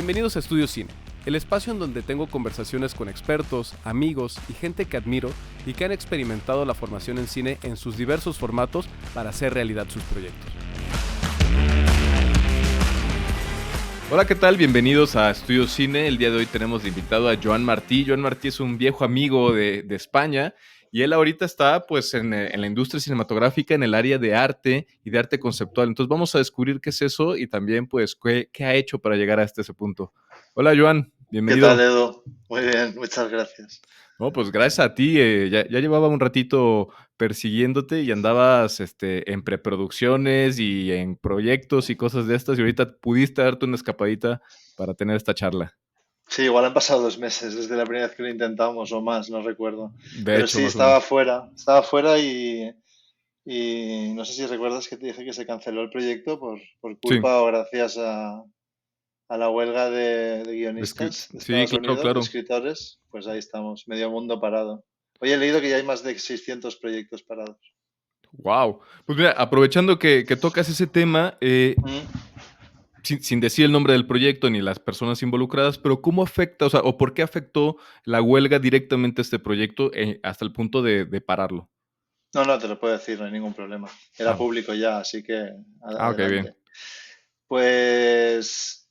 Bienvenidos a Estudio Cine, el espacio en donde tengo conversaciones con expertos, amigos y gente que admiro y que han experimentado la formación en cine en sus diversos formatos para hacer realidad sus proyectos. Hola, ¿qué tal? Bienvenidos a Estudio Cine. El día de hoy tenemos de invitado a Joan Martí. Joan Martí es un viejo amigo de España y él ahorita está pues en la industria cinematográfica en el área de arte y de arte conceptual. Entonces vamos a descubrir qué es eso y también pues qué ha hecho para llegar hasta ese punto. Hola, Joan, ¿Qué tal, bienvenido. Edu? Muy bien, muchas gracias. No, pues gracias a ti, ya llevaba un ratito persiguiéndote y andabas en preproducciones y en proyectos y cosas de estas y ahorita pudiste darte una escapadita para tener esta charla. Sí, igual han pasado 2 meses desde la primera vez que lo intentamos o más, no recuerdo. De Pero hecho, sí, más o menos. estaba fuera y no sé si recuerdas que te dije que se canceló el proyecto por Sí, culpa o gracias a la huelga de guionistas de sí, Estados claro, Unidos, de claro. escritores. Pues ahí estamos, medio mundo parado. Hoy he leído que ya hay más de 600 proyectos parados. Wow. Pues mira, aprovechando que tocas ese tema, Mm. sin decir el nombre del proyecto ni las personas involucradas, pero ¿cómo afecta, o sea, o por qué afectó la huelga directamente a este proyecto hasta el punto de pararlo? No, no, te lo puedo decir, no hay ningún problema. Era Ah, público ya, así que ok, bien. adelante. Pues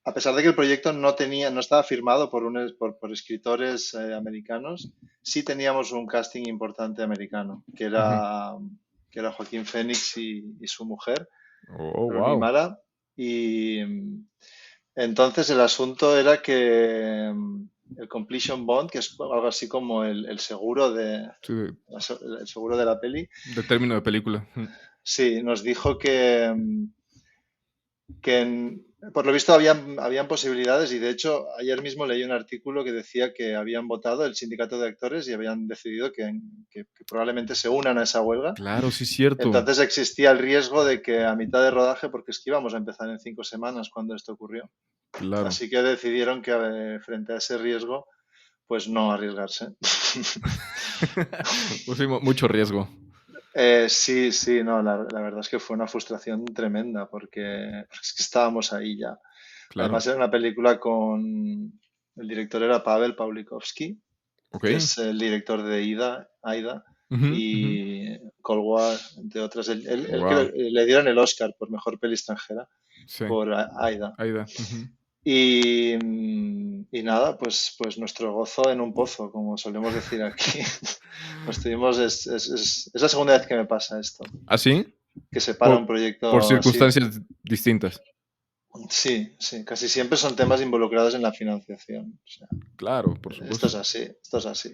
a pesar de que el proyecto no estaba firmado por escritores americanos, sí teníamos un casting importante americano, Ujú. que era Joaquín Phoenix y su mujer, Oh, Rooney wow. Mara. Y entonces el asunto era que el completion bond, que es algo así como el seguro Sí, el seguro de la peli, de término de película. Ujú. sí, nos dijo por lo visto habían posibilidades y de hecho ayer mismo leí un artículo que decía que habían votado el sindicato de actores y habían decidido que probablemente se unan a esa huelga. Claro, sí, cierto. Entonces existía el riesgo de que a mitad de rodaje, porque es que íbamos a empezar en 5 semanas cuando esto ocurrió, Claro. así que decidieron que frente a ese riesgo, pues no arriesgarse. Pues sí, mucho riesgo. Sí, sí, no, la verdad es que fue una frustración tremenda porque es que estábamos ahí ya. Claro. Además era una película el director era Pavel Pawlikowski, Ok. que es el director de Aida Ujú, ujú. y Cold War, entre otras. Él Wow. le dieron el Oscar por mejor peli extranjera Sí. por Aida. Ahí da. Ujú. Y nada, pues nuestro gozo en un pozo, como solemos decir aquí. Pues tuvimos, es la segunda vez que me pasa esto, ¿Ah, sí? que se para un Por, por proyecto así. circunstancias distintas. Sí, sí, casi siempre son temas involucrados en la financiación. O sea, Claro, por esto es supuesto. así, esto es así.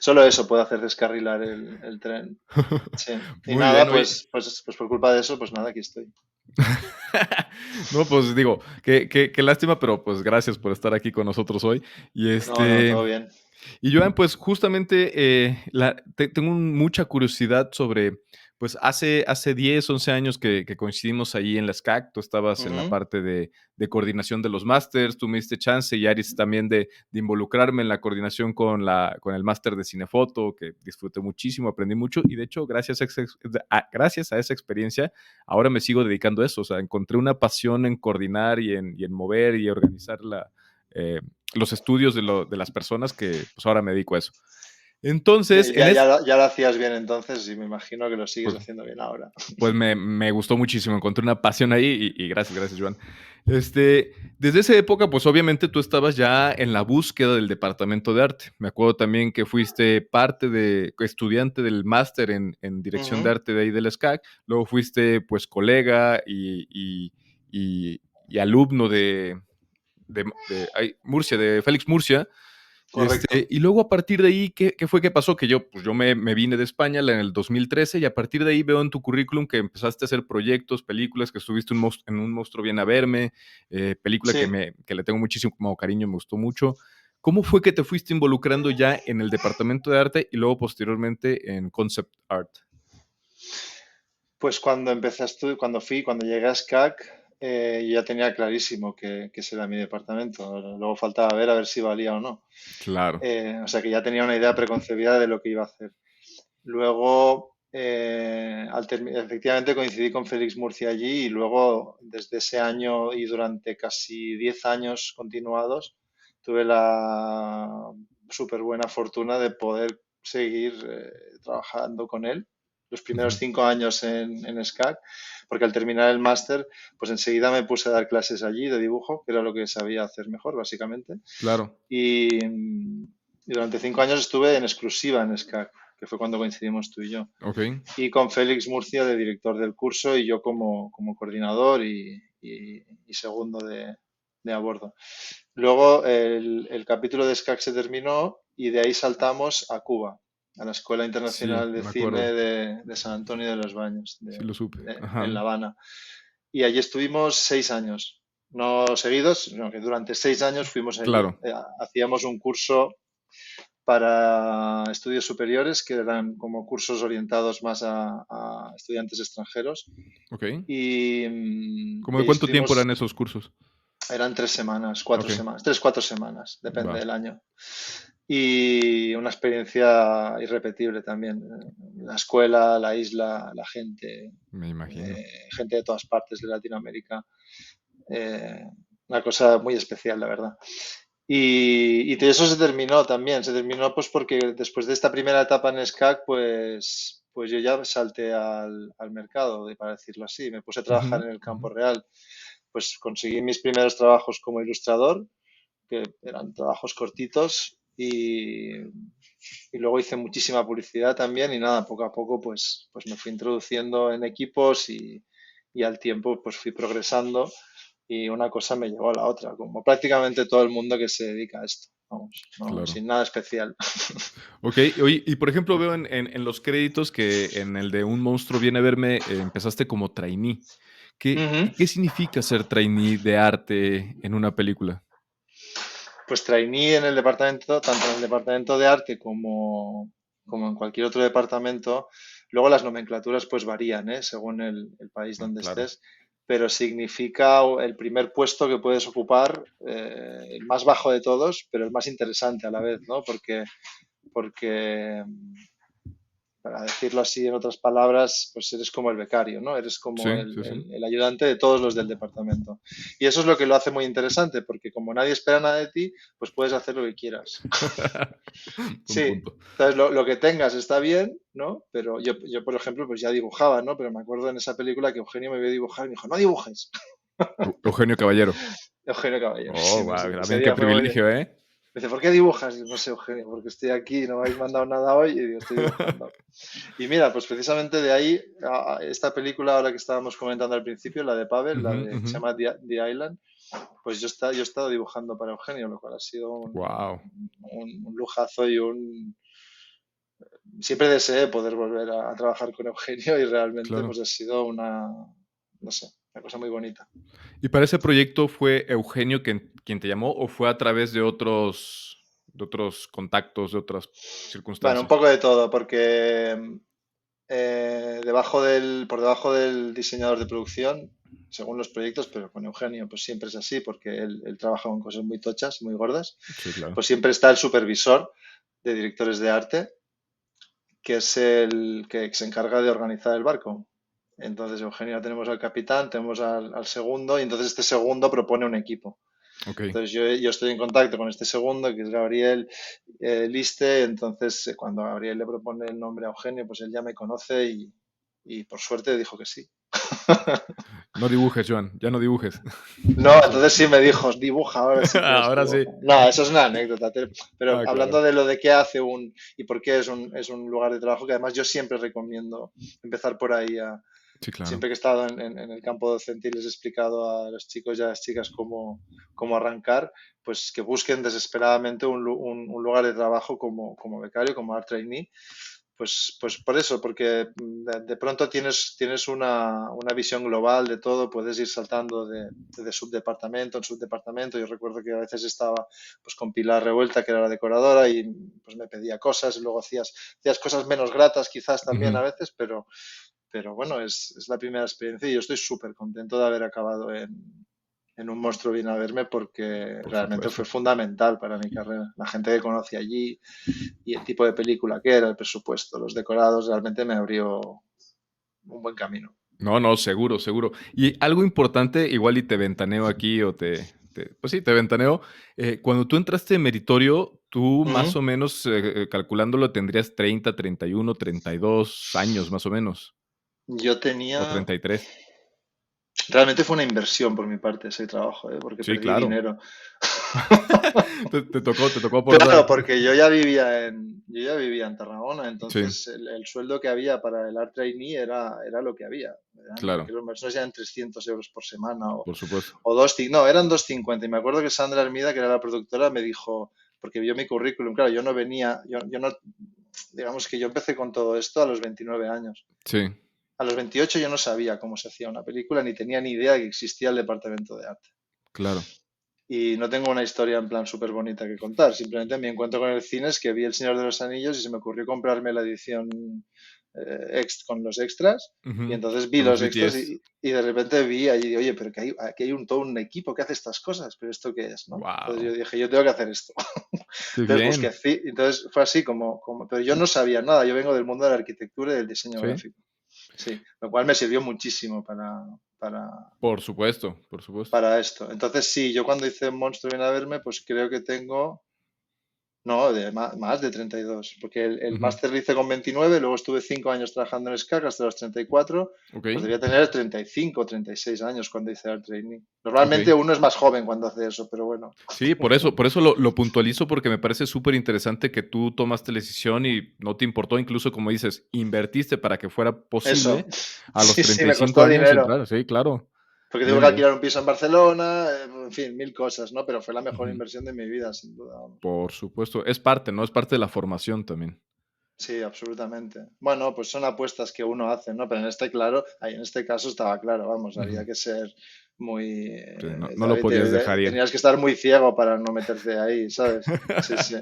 Solo eso puede hacer descarrilar el tren. Sí. Y Muy nada, bien, oye. pues por culpa de eso, pues nada, aquí estoy. No, pues digo, qué lástima, pero pues gracias por estar aquí con nosotros hoy. Y No, no, todo bien. y Joan, pues justamente tengo mucha curiosidad sobre, pues hace 10, 11 años que coincidimos ahí en la SCAC, tú estabas en la Ujú. parte de coordinación de los másters, tú me diste chance y Aris también de involucrarme en la coordinación con el máster de cinefoto, que disfruté muchísimo, aprendí mucho y de hecho gracias a esa experiencia, ahora me sigo dedicando a eso, o sea, encontré una pasión en coordinar y en mover y organizar eh, los estudios de las personas que pues ahora me dedico a eso. Entonces, Ya lo hacías bien entonces y me imagino que lo sigues pues, haciendo bien ahora. pues me gustó muchísimo, encontré una pasión ahí y gracias, Joan. Desde esa época, pues obviamente tú estabas ya en la búsqueda del departamento de arte. Me acuerdo también que fuiste estudiante del máster en dirección de Ujú. arte de ahí del SCAC, luego fuiste pues colega y alumno Murcia, de Félix Murcia. Correcto. Y luego a partir de ahí, ¿qué fue que pasó? Que yo me vine de España en el 2013 y a partir de ahí veo en tu currículum que empezaste a hacer proyectos, películas, que estuviste en Un monstruo viene a verme, película Sí. que le tengo muchísimo cariño, me gustó mucho. ¿Cómo fue que te fuiste involucrando ya en el departamento de arte y luego posteriormente en concept art? Pues cuando llegué a SCAC, yo ya tenía clarísimo que ese era mi departamento. Luego faltaba ver a ver si valía o no. Claro. O sea que ya tenía una idea preconcebida de lo que iba a hacer. Luego, efectivamente coincidí con Félix Murcia allí y luego desde ese año y durante casi 10 años continuados tuve la súper buena fortuna de poder seguir trabajando con él los primeros Ujú. 5 años en SCAC, porque al terminar el máster, pues enseguida me puse a dar clases allí de dibujo, que era lo que sabía hacer mejor, básicamente. Claro. Y durante 5 años estuve en exclusiva en SCAC, que fue cuando coincidimos tú y yo. Ok. Y con Félix Murcia de director del curso y yo como coordinador y segundo de a bordo. Luego el capítulo de SCAC se terminó y de ahí saltamos a Cuba, a la Escuela Sí, Internacional de me Cine acuerdo. de San Antonio de los Baños, Sí lo supe. en Ajá. La Habana. Y allí estuvimos 6 años, no seguidos, sino que durante 6 años fuimos allí. Claro. Hacíamos un curso para estudios superiores, que eran como cursos orientados más a estudiantes extranjeros. Ok. ¿Cómo Y de ahí cuánto tiempo eran estuvimos, esos cursos? eran 3 semanas, Ok. 4 semanas, 3, 4 semanas, depende Va. del año. Y una experiencia irrepetible también. La escuela, la isla, la gente, Me imagino. gente de todas partes de Latinoamérica. Eh, una cosa muy especial, la verdad. Y eso se terminó también, se terminó pues porque después de esta primera etapa en SCAC, pues yo ya salté al mercado, para decirlo así, me puse a trabajar Ujú, en el ujú. campo real, pues conseguí mis primeros trabajos como ilustrador, que eran trabajos cortitos y luego hice muchísima publicidad también y nada, poco a poco pues me fui introduciendo en equipos y al tiempo pues fui progresando y una cosa me llevó a la otra, como prácticamente todo el mundo que se dedica a esto, vamos, no, Claro. sin nada especial. Ok, oye, y por ejemplo veo en los créditos que en el de Un monstruo viene a verme, empezaste como trainee. Ujú. ¿Qué significa ser trainee de arte en una película? Pues trainee en el departamento, tanto en el departamento de arte como en cualquier otro departamento. Luego las nomenclaturas pues varían, ¿eh? Según el país Ah, donde claro. estés, pero significa el primer puesto que puedes ocupar, el más bajo de todos, pero el más interesante a la vez, ¿no? Porque para decirlo así en otras palabras, pues eres como el becario, ¿no? Eres como Sí, sí, sí. el ayudante de todos los del departamento. Y eso es lo que lo hace muy interesante, porque como nadie espera nada de ti, pues puedes hacer lo que quieras. Un Sí, punto. entonces lo que tengas está bien, ¿no? Pero yo, por ejemplo, pues ya dibujaba, ¿no? Pero me acuerdo en esa película que Eugenio me vio dibujar y me dijo, no dibujes. Eugenio Caballero. Eugenio Caballero, sí, Oh, wow, ese también qué día fue muy... privilegio, ¿eh? Me dice, ¿por qué dibujas? Y yo, no sé, Eugenio, porque estoy aquí, no me habéis mandado nada hoy y digo, estoy dibujando. Y mira, pues precisamente de ahí, esta película ahora que estábamos comentando al principio, la de Pavel, Ujú, que ujú. se llama The Island, pues yo he estado dibujando para Eugenio, lo cual ha sido Wow, un lujazo y Siempre deseé poder volver a trabajar con Eugenio y realmente claro. pues ha sido no sé, una cosa muy bonita. ¿Y para ese proyecto fue Eugenio quien te llamó o fue a través de otros contactos, de otras Bueno, un circunstancias? poco de todo, porque por debajo del diseñador de producción, según los proyectos, pero con Eugenio pues siempre es así, porque él trabaja con cosas muy tochas, muy gordas, Sí, claro. pues siempre está el supervisor de directores de arte, que es el que se encarga de organizar el barco. Entonces, Eugenio, tenemos al capitán, tenemos al segundo, y entonces este segundo propone un equipo. Okey. Entonces yo estoy en contacto con este segundo, que es Gabriel Liste, entonces cuando Gabriel le propone el nombre a Eugenio, pues él ya me conoce y por suerte dijo que sí. No dibujes, Joan, ya no dibujes. No, entonces sí me dijo, dibuja, ahora sí puedes Ahora sí. dibujar. No, eso es una anécdota, pero Ah, hablando claro. de lo de qué hace y por qué es un lugar de trabajo, que además yo siempre recomiendo empezar por ahí. Sí, claro. Siempre que he estado en el campo docente y les he explicado a los chicos y a las chicas cómo arrancar, pues que busquen desesperadamente un lugar de trabajo como becario, como art trainee, pues por eso, porque de pronto tienes una visión global de todo, puedes ir saltando de subdepartamento en subdepartamento. Yo recuerdo que a veces estaba pues con Pilar Revuelta, que era la decoradora, y pues me pedía cosas, y luego hacías cosas menos gratas quizás también Ujú. a veces, pero bueno, es la primera experiencia y yo estoy súper contento de haber acabado en Un monstruo viene a verme porque por realmente fue supuesto. fundamental para mi carrera. La gente que conocí allí y el tipo de película que era, el presupuesto, los decorados, realmente me abrió un buen camino. No, no, seguro, seguro. Y algo importante, igual y te ventaneo aquí o pues sí, te ventaneo. Cuando tú entraste en meritorio, tú más Ujú. o menos, calculándolo, tendrías 30, 31, 32 años, más o menos, Yo o tenía, 33. realmente fue una inversión por mi parte ese trabajo, ¿eh? Porque Sí, perdí claro. dinero. Te tocó aportar. Claro, porque yo ya vivía en Tarragona, Sí, entonces el sueldo que había para el art trainee era lo que había. claro, Creo que los eran 300 euros por semana por supuesto. o dos, no, eran 250. Y me acuerdo que Sandra Hermida, que era la productora, me dijo, porque vio mi currículum, claro, yo no venía, yo no, digamos que yo empecé con todo esto a los 29 años. Sí, A los 28 yo no sabía cómo se hacía una película, ni tenía ni idea de que existía el departamento de arte. claro. Y no tengo una historia en plan súper bonita que contar. Simplemente mi encuentro con el cine es que vi El Señor de los Anillos y se me ocurrió comprarme la edición con los extras. Y Ujú. entonces vi Con los los extras BTS. y de repente vi allí, oye, pero que aquí hay todo un equipo que hace estas cosas, pero ¿esto qué es? ¿No? Entonces yo Wow, dije, yo tengo que hacer esto. qué Entonces busqué, bien. entonces fue así pero yo no sabía nada, yo vengo del mundo de la arquitectura y del diseño Sí, gráfico. Sí, lo cual me sirvió muchísimo para, por supuesto, por supuesto. para esto. Entonces, sí, yo cuando hice Monstruo viene a verme, pues creo que tengo, no, más de 32, porque el Ujú. máster lo hice con 29, luego estuve 5 años trabajando en SCAC hasta los 34, Ok, pues debía tener 35 o 36 años cuando hice el training. ok. Normalmente uno es más joven cuando hace eso, pero bueno. Sí, por eso lo puntualizo, porque me parece súper interesante que tú tomaste la decisión y no te importó, incluso como dices, invertiste para que fuera Eso, posible a los sí, sí, treinta y me cinco costó años dinero, entrar. Sí, claro. porque tuve Bien, que bien. alquilar un piso en Barcelona, en fin, mil cosas, ¿no? Pero fue la mejor Ujú. inversión de mi vida, sin duda. Vamos. Por supuesto. Es parte, ¿no? Es parte de la formación también. Sí, absolutamente. Bueno, pues son apuestas que uno hace, ¿no? Pero en este, claro, ahí en este caso estaba claro, vamos, Ujú. había que ser muy... Sí, no, no lo podías dejar ir. tenías que estar muy ciego para no meterte ahí, ¿sabes? Sí, sí,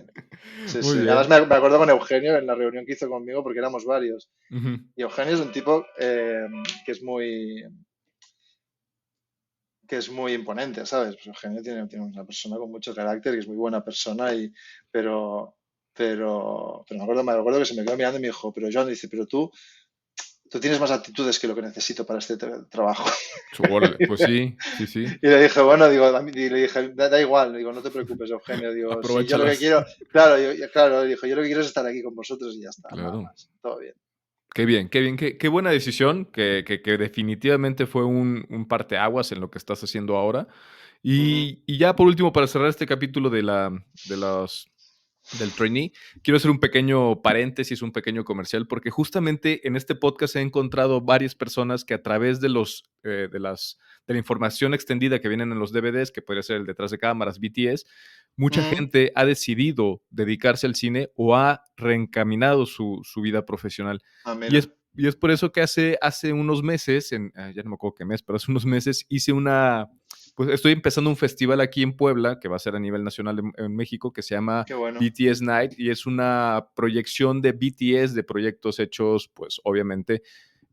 sí, sí. Muy Además bien. me acuerdo con Eugenio en la reunión que hizo conmigo, porque éramos varios. Ujú. Y Eugenio es un tipo que es muy imponente, ¿sabes? Pues Eugenio tiene una persona con mucho carácter y es muy buena persona, pero, pero me acuerdo que se me quedó mirando y me dijo, pero John, dice, pero tú tienes más actitudes que lo que necesito para este trabajo. Órale, pues sí, sí, sí. Y le dije, bueno, digo, y le dije, da igual, digo, no te preocupes, Eugenio, digo, si yo lo que Aprovéchalas. quiero, claro, claro, dijo, yo lo que quiero es estar aquí con vosotros y ya está, nada Claro. más, todo bien. Qué bien, qué bien, qué buena decisión, que definitivamente fue un parteaguas en lo que estás haciendo ahora. Ujú. Y ya por último, para cerrar este capítulo del trainee, quiero hacer un pequeño paréntesis, un pequeño comercial, porque justamente en este podcast he encontrado varias personas que a través de la información extendida que vienen en los DVDs, que podría ser el detrás de cámaras, BTS, mucha Ujú. gente ha decidido dedicarse al cine o ha reencaminado su vida profesional. Ah, Y mira, es por eso que hace unos meses, ya no me acuerdo qué mes, pero hace unos meses hice pues estoy empezando un festival aquí en Puebla, que va a ser a nivel nacional en México, que se llama qué bueno, BTS Night, y es una proyección de BTS, de proyectos hechos, pues obviamente,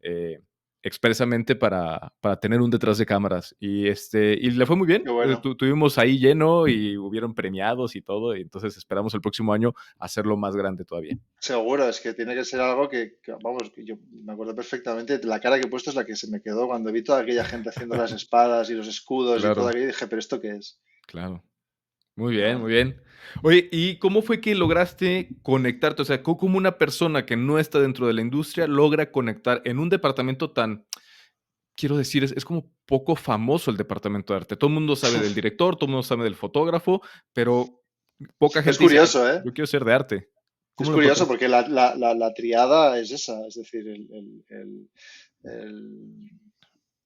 eh, expresamente para tener un detrás de cámaras. Y le fue muy qué bien. bueno. Tuvimos ahí lleno y hubieron premiados y todo, y entonces esperamos el próximo año hacerlo más grande todavía. Seguro, es que tiene que ser algo vamos, que yo me acuerdo perfectamente, la cara que he puesto es la que se me quedó cuando vi toda aquella gente haciendo las espadas y los escudos y todo Claro, aquello, y dije, pero ¿esto qué es? claro. Muy Pero bien, muy bueno. bien. Oye, ¿y cómo fue que lograste conectarte? O sea, ¿cómo una persona que no está dentro de la industria logra conectar en un departamento tan, quiero decir, es como poco famoso el departamento de arte? Todo el mundo sabe del director, todo el mundo sabe del fotógrafo, pero poca Es gente dice, "Ay, curioso, ¿eh? yo quiero ser de arte". Es ¿Cómo lo curioso encontraste? porque la triada es esa, es decir, el-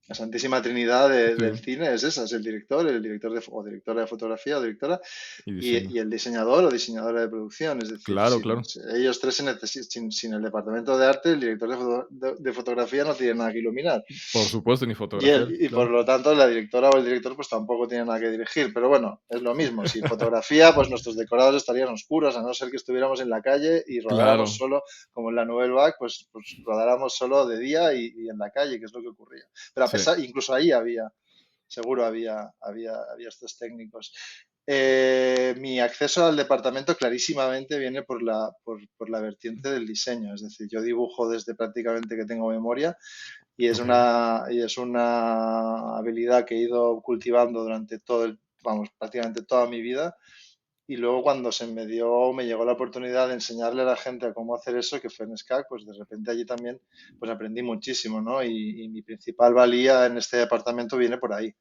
la Santísima Trinidad del Sí, cine es esa, es el director o directora de fotografía o directora y diseño. y el diseñador o diseñadora de producción. Es decir, Claro, claro. ellos tres sin el departamento de arte, el director de fotografía no tiene nada que iluminar. Por supuesto, ni Y, fotografiar, él, y por claro. lo tanto la directora o el director pues tampoco tiene nada que dirigir, pero bueno, es lo mismo. Si fotografía, pues nuestros decorados estarían oscuros, a no ser que estuviéramos en la calle y rodáramos Claro, solo, como en la Nouvelle Vague, pues rodáramos solo de día y en la calle, que es lo que ocurría. Pero a sí. pesar, incluso ahí había. seguro había estos técnicos. Mi acceso al departamento clarísimamente viene por la vertiente del diseño, es decir, yo dibujo desde prácticamente que tengo memoria Ok. y es una habilidad que he ido cultivando durante vamos, prácticamente toda mi vida. Y luego cuando me llegó la oportunidad de enseñarle a la gente a cómo hacer eso, que fue en SCAC, pues de repente allí también pues aprendí muchísimo, ¿no? Y mi principal valía en este departamento viene por ahí,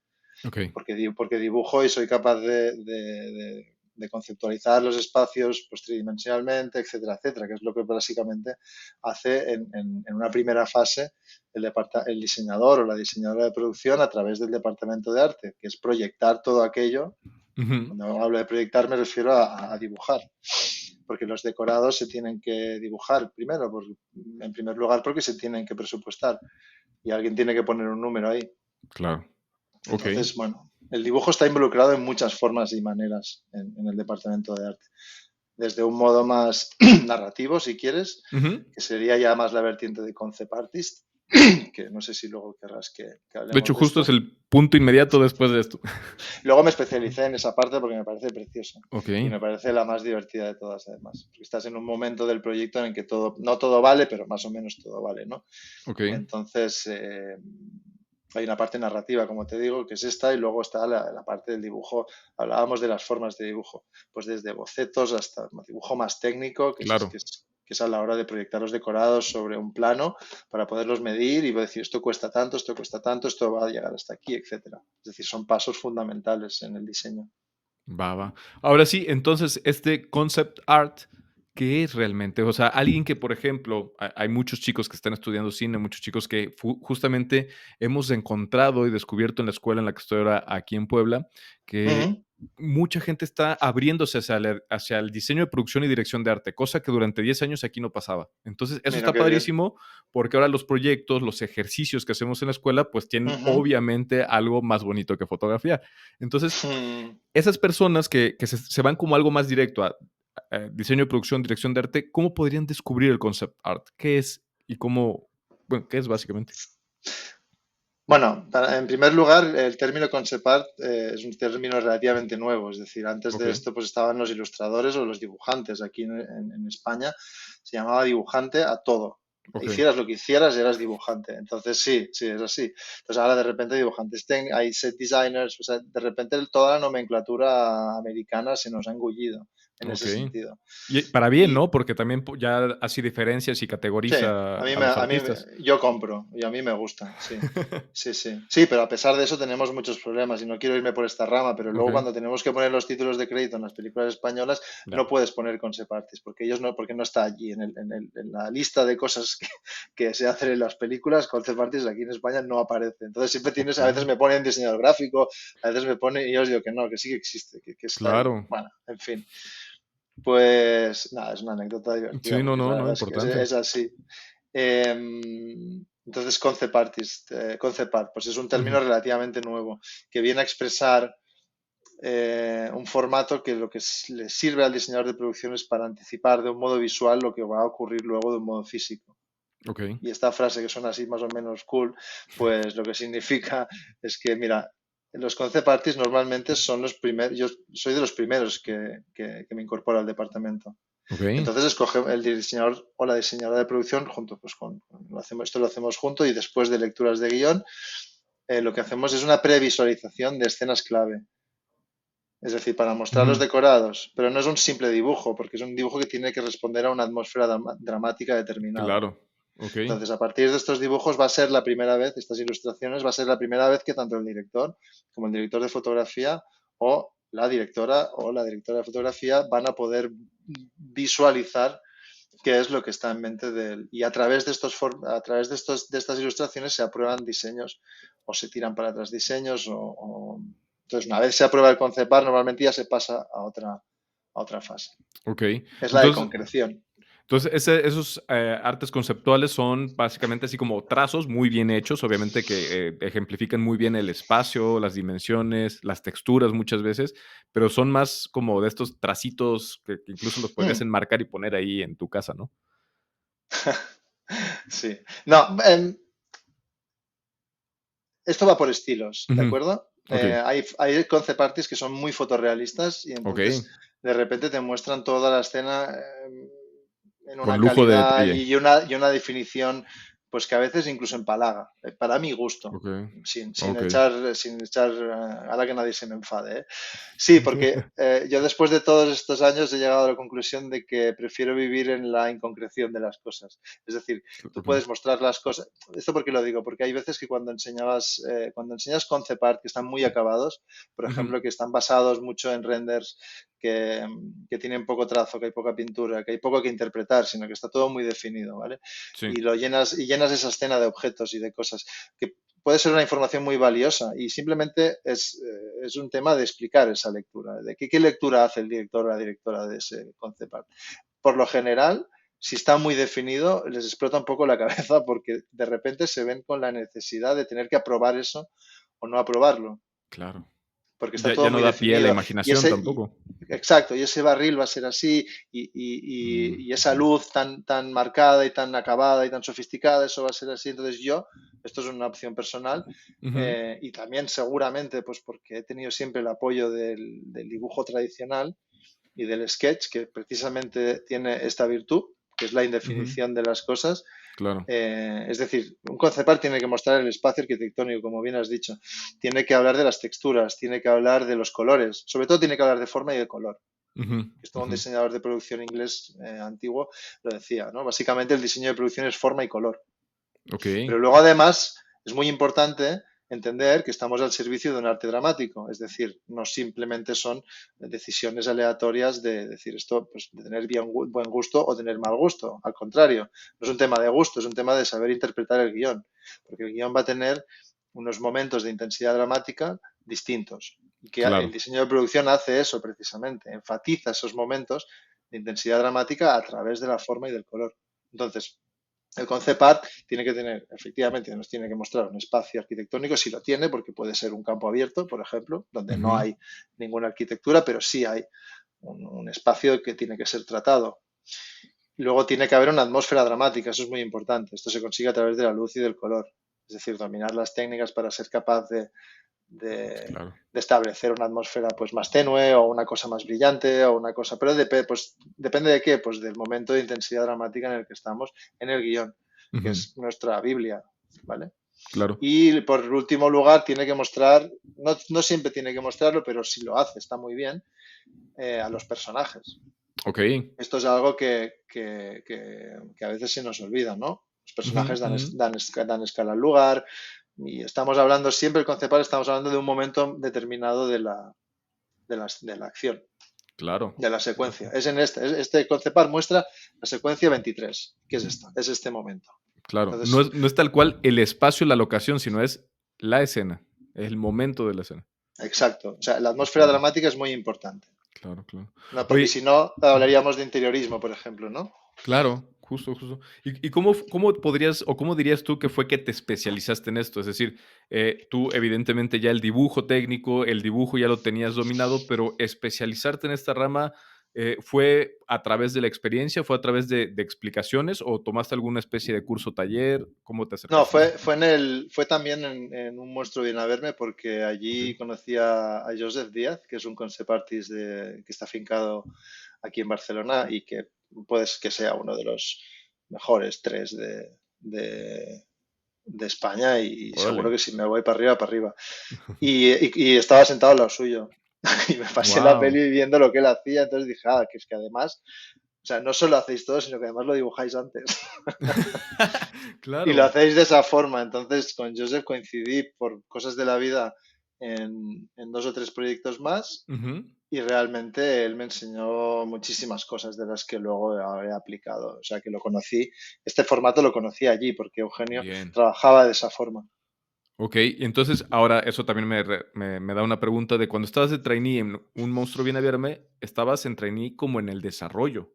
Ok. porque dibujo y soy capaz de conceptualizar los espacios pues, tridimensionalmente, etcétera, etcétera, que es lo que básicamente hace en una primera fase el diseñador o la diseñadora de producción a través del departamento de arte, que es proyectar todo aquello. Ujú. Cuando hablo de proyectar me refiero a dibujar, porque los decorados se tienen que dibujar primero, en primer lugar porque se tienen que presupuestar y alguien tiene que poner un número ahí. Claro. Ok. Entonces, bueno, el dibujo está involucrado en muchas formas y maneras en el departamento de arte. Desde un modo más narrativo, si quieres, Ujú. que sería ya más la vertiente de concept artist, que no sé si luego querrás que De hablemos hecho, de justo es esto. el punto inmediato después de esto. Luego me especialicé en esa parte porque me parece preciosa Ok. y me parece la más divertida de todas, además. Porque estás en un momento del proyecto en el que todo, no todo vale, pero más o menos todo vale, ¿no? Ok. Entonces, hay una parte narrativa, como te digo, que es esta, y luego está la parte del dibujo. Hablábamos de las formas de dibujo, pues desde bocetos hasta dibujo más técnico, Claro. que es a la hora de proyectar los decorados sobre un plano para poderlos medir y decir esto cuesta tanto, esto va a llegar hasta aquí, etcétera. Es decir, son pasos fundamentales en el diseño. Va, va. Ahora sí, entonces, este concept art, ¿qué es realmente? O sea, alguien que, por ejemplo, hay muchos chicos que están estudiando cine, muchos chicos que justamente hemos encontrado y descubierto en la escuela en la que estoy ahora aquí en Puebla, que Ujú. mucha gente está abriéndose hacia el diseño de producción y dirección de arte, cosa que durante 10 años aquí no pasaba. Entonces, eso Mira está qué bien. padrísimo porque ahora los proyectos, los ejercicios que hacemos en la escuela, pues tienen Ujú. obviamente algo más bonito que fotografía. Entonces, Mm. esas personas que se van como algo más directo a diseño de producción, dirección de arte, ¿cómo podrían descubrir el concept art? ¿Qué es y cómo? Bueno, ¿qué es básicamente? Bueno, en primer lugar, el término concept art es un término relativamente nuevo, es decir, antes Ok, de esto pues estaban los ilustradores o los dibujantes. Aquí en España se llamaba dibujante a todo. ok, Hicieras lo que hicieras, eras dibujante. Entonces sí, sí, es así. Entonces ahora de repente dibujantes, hay set designers, o sea, de repente toda la nomenclatura americana se nos ha engullido en ok. ese sentido. Y para bien, Y ¿no? Porque también ya así diferencias y sí, categoriza a los artistas. yo compro y a mí me gusta, sí. Sí, sí. Sí, pero a pesar de eso tenemos muchos problemas y no quiero irme por esta rama, pero Ok, luego cuando tenemos que poner los títulos de crédito en las películas españolas ya. no puedes poner concept artist porque porque no está allí en la lista de cosas que se hacen en las películas, concept artist aquí en España no aparece. Entonces siempre tienes, Ok, a veces me ponen diseñador gráfico, a veces me ponen y yo os digo que no, que sí que existe, que está ahí. claro. Bueno, en fin. Pues nada, es una anécdota divertida Sí, no, porque no, la no, verdad es que importante. es así. Entonces, concept artist, concept art, pues es un Ujú. término relativamente nuevo que viene a expresar un formato que lo que le sirve al diseñador de producción es para anticipar de un modo visual lo que va a ocurrir luego de un modo físico. Ok, Y esta frase que suena así más o menos cool, pues lo que significa es que, mira, los concept artists normalmente son los primeros, yo soy de los primeros que me incorporo al departamento. ok. Entonces escoge el diseñador o la diseñadora de producción junto, pues esto lo hacemos junto y después de lecturas de guión, lo que hacemos es una previsualización de escenas clave. Es decir, para mostrar los Ujú. decorados, pero no es un simple dibujo, porque es un dibujo que tiene que responder a una atmósfera dramática determinada. Claro. Ok, Entonces, a partir de estos dibujos va a ser la primera vez, estas ilustraciones, va a ser la primera vez que tanto el director como el director de fotografía o la directora de fotografía van a poder visualizar qué es lo que está en mente de él. Y a través de de estas ilustraciones se aprueban diseños o se tiran para atrás diseños entonces una vez se aprueba el concept art, normalmente ya se pasa a otra fase. ok. Es la de Entonces, concreción. esos artes conceptuales son básicamente así como trazos muy bien hechos, obviamente que ejemplifican muy bien el espacio, las dimensiones, las texturas muchas veces, pero son más como de estos tracitos que incluso los podrías Hmm. enmarcar y poner ahí en tu casa, ¿no? Sí. No, esto va por estilos, ¿de Ujú. acuerdo? Ok, Hay concept artists que son muy fotorrealistas y ok. entonces de repente te muestran toda la escena en Con una lujo de calidad detalle. y una definición pues que a veces incluso empalaga, para mi gusto, Ok, sin ok. echar, ahora que nadie se me enfade, ¿eh? Sí, porque yo después de todos estos años he llegado a la conclusión de que prefiero vivir en la inconcreción de las cosas. Es decir, tú Ok. puedes mostrar las cosas. ¿Esto por qué lo digo? Porque hay veces que cuando enseñas concept art que están muy acabados, por Ujú. ejemplo, que están basados mucho en renders que tienen poco trazo, que hay poca pintura, que hay poco que interpretar, sino que está todo muy definido, ¿vale? Sí, Y llenas esa escena de objetos y de cosas que puede ser una información muy valiosa y simplemente es un tema de explicar esa lectura, de qué lectura hace el director o la directora de ese concept art. Por lo general, si está muy definido, les explota un poco la cabeza porque de repente se ven con la necesidad de tener que aprobar eso o no aprobarlo, claro. porque está Ya todo no muy da pie a la definido. Y imaginación ese, tampoco. exacto, y ese barril va a ser así, Mm, y esa luz tan marcada y tan acabada y tan sofisticada, eso va a ser así. Entonces esto es una opción personal, ujú. y también seguramente, pues porque he tenido siempre el apoyo del dibujo tradicional y del sketch, que precisamente tiene esta virtud, que es la Ujú. indefinición de las cosas. Claro. Es decir, un concept art tiene que mostrar el espacio arquitectónico, como bien has dicho. Tiene que hablar de las texturas, tiene que hablar de los colores, sobre todo tiene que hablar de forma y de color. Ujú, Esto un ujú. diseñador de producción inglés antiguo lo decía, ¿no? Básicamente el diseño de producción es forma y color. Ok. Pero luego además es muy importante entender que estamos al servicio de un arte dramático, es decir, no simplemente son decisiones aleatorias de decir esto, pues de tener buen gusto o tener mal gusto. Al contrario, no es un tema de gusto, es un tema de saber interpretar el guión, porque el guión va a tener unos momentos de intensidad dramática distintos. Y que el Claro. diseño de producción hace eso precisamente, enfatiza esos momentos de intensidad dramática a través de la forma y del color. Entonces, el concept art tiene que tener, efectivamente, nos tiene que mostrar un espacio arquitectónico, si lo tiene, porque puede ser un campo abierto, por ejemplo, donde no Ujú, hay ninguna arquitectura, pero sí hay un espacio que tiene que ser tratado. Luego tiene que haber una atmósfera dramática, eso es muy importante. Esto se consigue a través de la luz y del color. Es decir, dominar las técnicas para ser capaz de, claro. de establecer una atmósfera pues más tenue o una cosa más brillante o una cosa, pero pues, depende de qué, pues del momento de intensidad dramática en el que estamos en el guión, que Ujú, es nuestra Biblia, ¿vale? claro. Y por último lugar tiene que mostrar, no siempre tiene que mostrarlo, pero si lo hace está muy bien, a los personajes. Ok. Esto es algo que a veces se nos olvida, ¿no? Los Ujú, personajes ujú. dan escala al lugar y estamos hablando siempre, el conceptual, estamos hablando de un momento determinado de la acción, Claro. de la secuencia. Este conceptual muestra la secuencia 23, que es esta, es este momento. Claro. Entonces, No es tal cual el espacio, la locación, sino es la escena. Es el momento de la escena. exacto. O sea, la atmósfera Claro, dramática es muy importante. claro, claro. No, porque Oye, si no, ujú. hablaríamos de interiorismo, por ejemplo, ¿no? Claro, justo, justo. ¿Y cómo podrías o cómo dirías tú que fue que te especializaste en esto? Es decir, tú evidentemente ya el dibujo técnico, el dibujo ya lo tenías dominado, pero especializarte en esta rama, ¿fue a través de la experiencia, fue a través de explicaciones o tomaste alguna especie de curso, taller? ¿Cómo te No, acercaste a fue, esto? fue, en el, fue también en Un monstruo viene a verme porque allí Okey, conocí a Joseph Díaz, que es un concept artist que está afincado aquí en Barcelona y que puedes que sea uno de los mejores tres de España y seguro órale. que si me voy para arriba, para arriba. Y estaba sentado al lado suyo y me pasé la Guau. peli viendo lo que él hacía, entonces dije, que es que además, o sea, no solo hacéis todo, sino que además lo dibujáis antes. Y lo Claro. hacéis de esa forma. Entonces, con Joseph coincidí por cosas de la vida en dos o tres proyectos más Ujú. y realmente él me enseñó muchísimas cosas de las que luego he aplicado. O sea, que lo conocí, este formato lo conocí allí porque Eugenio Bien. trabajaba de esa forma. Okey, y entonces ahora eso también me da una pregunta de cuando estabas de trainee en Un monstruo viene a verme, ¿estabas en trainee como en el desarrollo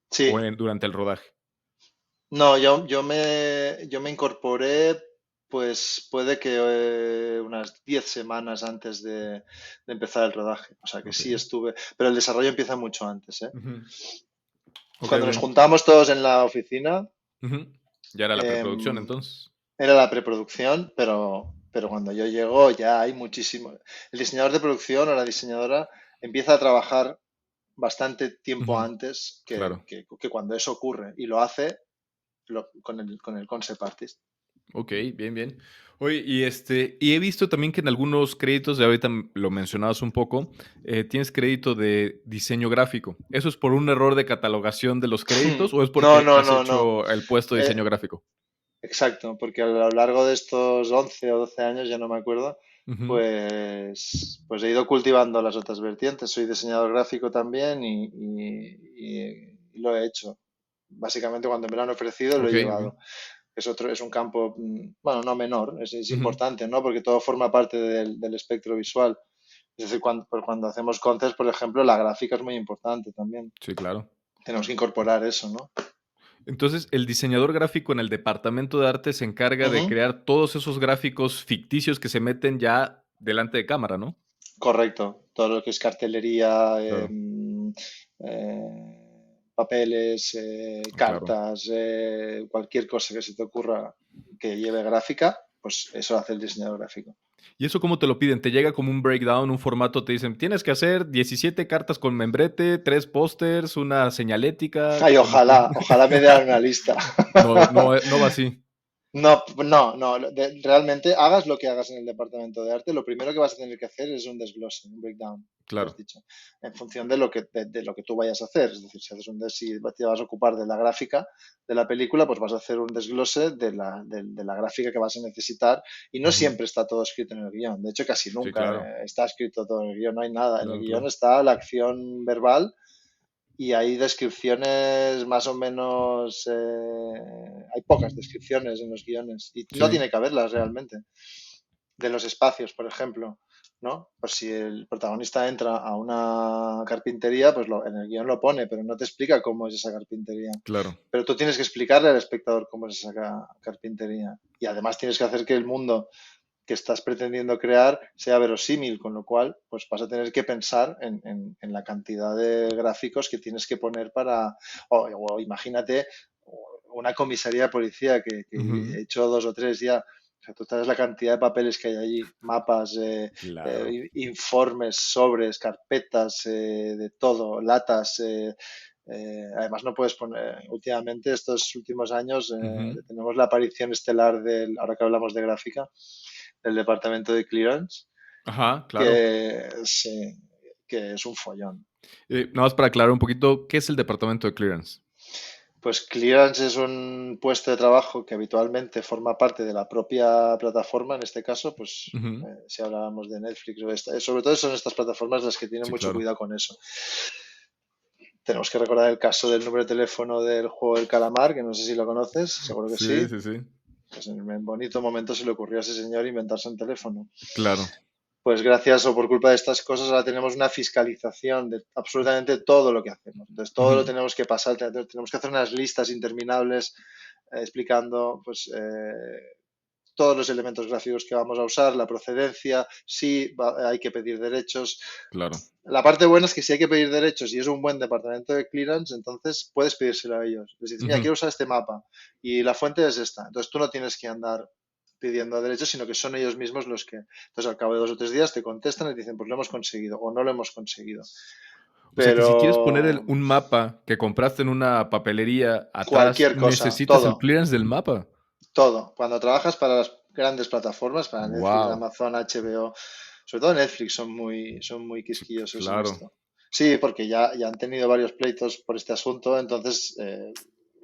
o Sí, en durante el rodaje? no, yo me incorporé, pues puede que unas 10 semanas antes de empezar el rodaje. O sea que sí Okey. estuve, pero el desarrollo empieza mucho antes, ¿eh? Ujú. Okey, Cuando nos okey. juntamos todos en la oficina, Ujú. Ya era la preproducción, em, entonces. era la preproducción, pero pero cuando yo llego ya hay muchísimo. El diseñador de producción o la diseñadora empieza a trabajar bastante tiempo Ujú, antes claro. que cuando eso ocurre y lo hace con el concept artist. Ok, bien, bien. Oye, y he visto también que en algunos créditos, de ahorita lo mencionabas un poco, tienes crédito de diseño gráfico. ¿Eso es por un error de catalogación de los créditos o es No, porque no, has no, no. hecho el puesto de Eh, diseño gráfico? exacto, porque a lo largo de estos 11 o 12 años, ya no me acuerdo, Ujú, pues he ido cultivando las otras vertientes. Soy diseñador gráfico también y lo he hecho. Básicamente cuando me lo han ofrecido lo he ok, llevado. ok. Es un campo, bueno, no menor, es Ujú, importante, ¿no? Porque todo forma parte del espectro visual. Es decir, cuando hacemos concepts, por ejemplo, la gráfica es muy importante también. sí, claro. Tenemos que incorporar eso, ¿no? Entonces, el diseñador gráfico en el departamento de arte se encarga de Ujú, crear todos esos gráficos ficticios que se meten ya delante de cámara, ¿no? correcto. Todo lo que es cartelería, Claro, papeles, claro. cartas, cualquier cosa que se te ocurra que lleve gráfica, pues eso hace el diseñador gráfico. ¿Y eso cómo te lo piden? ¿Te llega como un breakdown, un formato? Te dicen, tienes que hacer 17 cartas con membrete, 3 pósters, una señalética. Ay, ¿Cómo te...? ojalá me dieran una lista. No, no, no va así. No, no, no. Realmente hagas lo que hagas en el departamento de arte, lo primero que vas a tener que hacer es un desglose, un breakdown, tú has Claro. dicho, en función de lo que tú vayas a hacer. Es decir, si haces si te vas a ocupar de la gráfica de la película, pues vas a hacer un desglose de la gráfica que vas a necesitar y no Ujú. siempre está todo escrito en el guión. De hecho, casi Sí, nunca claro. está escrito todo en el guión, no hay nada. En el Claro, guión claro. está la acción verbal y hay descripciones más o menos, hay pocas descripciones en los guiones y no Sí, tiene que haberlas realmente. De los espacios, por ejemplo, ¿no? Pues si el protagonista entra a una carpintería, pues en el guión lo pone, pero no te explica cómo es esa carpintería. claro. Pero tú tienes que explicarle al espectador cómo es esa carpintería. Y además tienes que hacer que el mundo que estás pretendiendo crear sea verosímil, con lo cual pues vas a tener que pensar en la cantidad de gráficos que tienes que poner o imagínate una comisaría de policía que Ujú. he hecho dos o tres ya. O sea, tú sabes la cantidad de papeles que hay allí, mapas, Claro. informes, sobres, carpetas, de todo, latas. Además, no puedes poner, últimamente, estos últimos años, Ujú. tenemos la aparición estelar ahora que hablamos de gráfica, del departamento de clearance, Ajá, claro. que, sí, que es un follón. Nada más para aclarar un poquito, ¿qué es el departamento de clearance? Pues clearance es un puesto de trabajo que habitualmente forma parte de la propia plataforma, en este caso, pues Ujú. si hablábamos de Netflix, sobre todo son estas plataformas las que tienen Sí, mucho claro. cuidado con eso. Tenemos que recordar el caso del número de teléfono del juego del calamar, que no sé si lo conoces, seguro que Sí, sí. sí, sí. Pues en un bonito momento se le ocurrió a ese señor inventarse un teléfono. Claro. Pues gracias o por culpa de estas cosas ahora tenemos una fiscalización de absolutamente todo lo que hacemos. Entonces todo lo Ujú. tenemos que pasar, tenemos que hacer unas listas interminables explicando pues todos los elementos gráficos que vamos a usar, la procedencia, si hay que pedir derechos. Claro. La parte buena es que si hay que pedir derechos y es un buen departamento de clearance, entonces puedes pedírselo a ellos. Les dices, mira, Ujú. quiero usar este mapa y la fuente es esta. Entonces tú no tienes que andar pidiendo derechos, sino que son ellos mismos los que, entonces al cabo de 2 o 3 días te contestan y te dicen, pues lo hemos conseguido o no lo hemos conseguido. O sea que si quieres poner Pero un mapa que compraste en una papelería atrás, cualquier cosa, necesitas el clearance del mapa. todo. Cuando trabajas para las grandes plataformas, para Netflix, Wow. Amazon, HBO, sobre todo Netflix son muy Sí, quisquillosos en claro. esto. Sí, porque ya han tenido varios pleitos por este asunto, entonces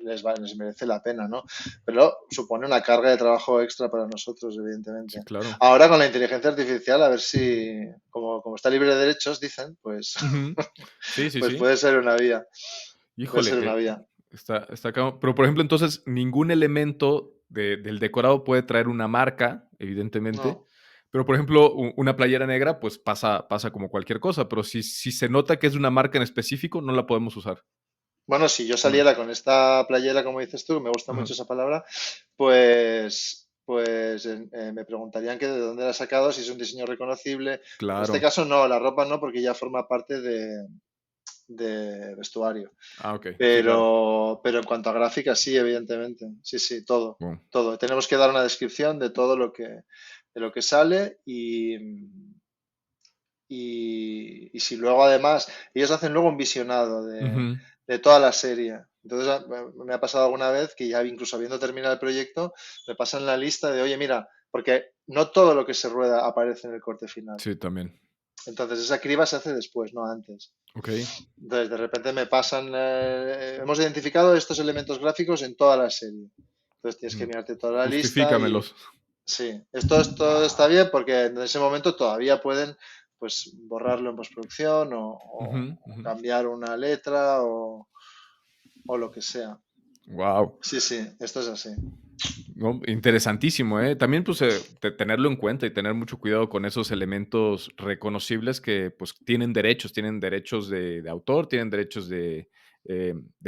les merece la pena, ¿no? Pero supone una carga de trabajo extra para nosotros, Sí, evidentemente. claro. Ahora con la inteligencia artificial, a ver si, como está libre de derechos, dicen, pues, Ujú. Sí, sí, pues sí. puede ser una vía, puede Híjole, ser una vía. está cabrón. Pero, por ejemplo, entonces, ningún elemento del decorado puede traer una marca, evidentemente. No. Pero, por ejemplo, una playera negra, pues pasa como cualquier cosa. Pero si se nota que es una marca en específico, no la podemos usar. Bueno, si yo ¿O no? saliera con esta playera, como dices tú, me gusta Ajá. mucho esa palabra, pues me preguntarían que de dónde la he sacado, si es un diseño reconocible. En este Claro. caso no, la ropa no, porque ya forma parte de vestuario. Ah, ok. Sí, claro. Pero en cuanto a gráfica, sí, evidentemente. Sí, sí, todo. Wow. Todo. Tenemos que dar una descripción de todo de lo que sale y si luego además, ellos hacen luego un visionado Ujú. de toda la serie. Entonces me ha pasado alguna vez que ya incluso habiendo terminado el proyecto, me pasan la lista de, oye, mira, porque no todo lo que se rueda aparece en el corte final. Sí, también. Entonces esa criba se hace después, no antes. Ok. Entonces de repente me pasan, hemos identificado estos elementos gráficos en toda la serie. Entonces tienes que Mm. mirarte toda la lista y Justifícamelos. sí, esto está bien porque en ese momento todavía pueden pues borrarlo en postproducción Ujú, o ujú. cambiar una letra o lo que sea. Wow. Sí, sí, esto es así. No, interesantísimo, ¿eh? También, pues, tenerlo en cuenta y tener mucho cuidado con esos elementos reconocibles que, pues, tienen derechos de autor, tienen derechos de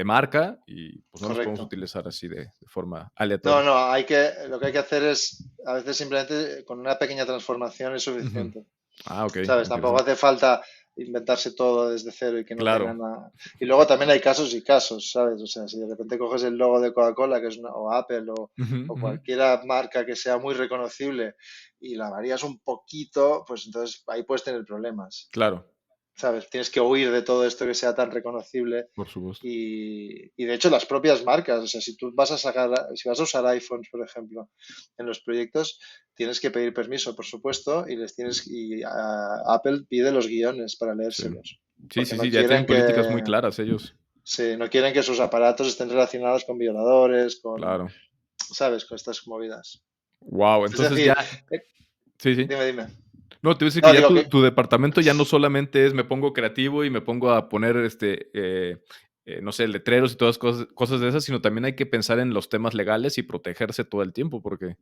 marca y, pues, no los podemos Correcto. utilizar así de forma No, aleatoria. no, lo que hay que hacer es, a veces simplemente con una pequeña transformación es Ujú. suficiente. Ah, ok, ¿Sabes? Tampoco interesante. hace falta inventarse todo desde cero y que no tenga Claro. nada. Y luego también hay casos y casos, ¿sabes? O sea, si de repente coges el logo de Coca-Cola, que es o Apple Ujú, o ujú. cualquier marca que sea muy reconocible y la varías un poquito, pues entonces ahí puedes tener problemas. Claro, ¿Sabes? Tienes que huir de todo esto que sea tan reconocible por supuesto. y de hecho las propias marcas, o sea, si tú vas a sacar, si vas a usar iPhones, por ejemplo, en los proyectos, tienes que pedir permiso, por supuesto, Apple pide los guiones para Sí. leérselos, Sí, porque sí, no sí, ya tienen quieren políticas muy que, claras ellos. sí, no quieren que sus aparatos estén relacionados con violadores, Claro. ¿sabes? Con estas movidas. Wow, Es entonces decir, ya sí, sí. dime, dime. No, te voy a decir que No, ya digo tu que tu departamento ya no solamente es me pongo creativo y me pongo a poner, no sé, letreros y todas cosas de esas, sino también hay que pensar en los temas legales y protegerse todo el tiempo porque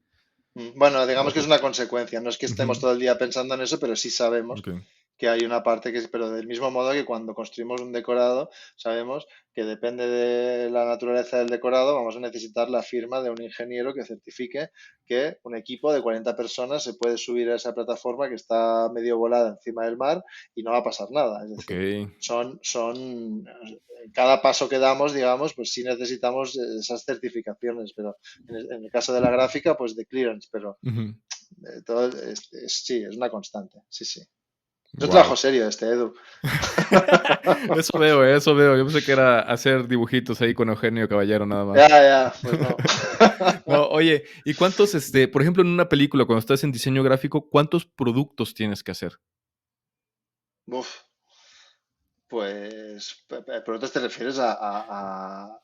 Bueno, digamos que es ojo. una consecuencia. No es que estemos Ujú, todo el día pensando en eso, pero sí sabemos okey. que hay una parte pero del mismo modo que cuando construimos un decorado, sabemos que depende de la naturaleza del decorado, vamos a necesitar la firma de un ingeniero que certifique que un equipo de 40 personas se puede subir a esa plataforma que está medio volada encima del mar y no va a pasar nada. Es decir, Okey. cada paso que damos, digamos, pues sí necesitamos esas certificaciones, pero en el caso de la gráfica, pues de clearance, pero Ujú. todo sí, es una constante, sí, sí. Es un Guau. trabajo serio este, Edu. Eso veo, eso veo. Yo pensé que era hacer dibujitos ahí con Eugenio Caballero nada Ya, más. ya, pues no. No, oye, ¿y cuántos, por ejemplo, en una película, cuando estás en diseño gráfico, cuántos productos tienes que hacer? Uf, pues, ¿pero te refieres a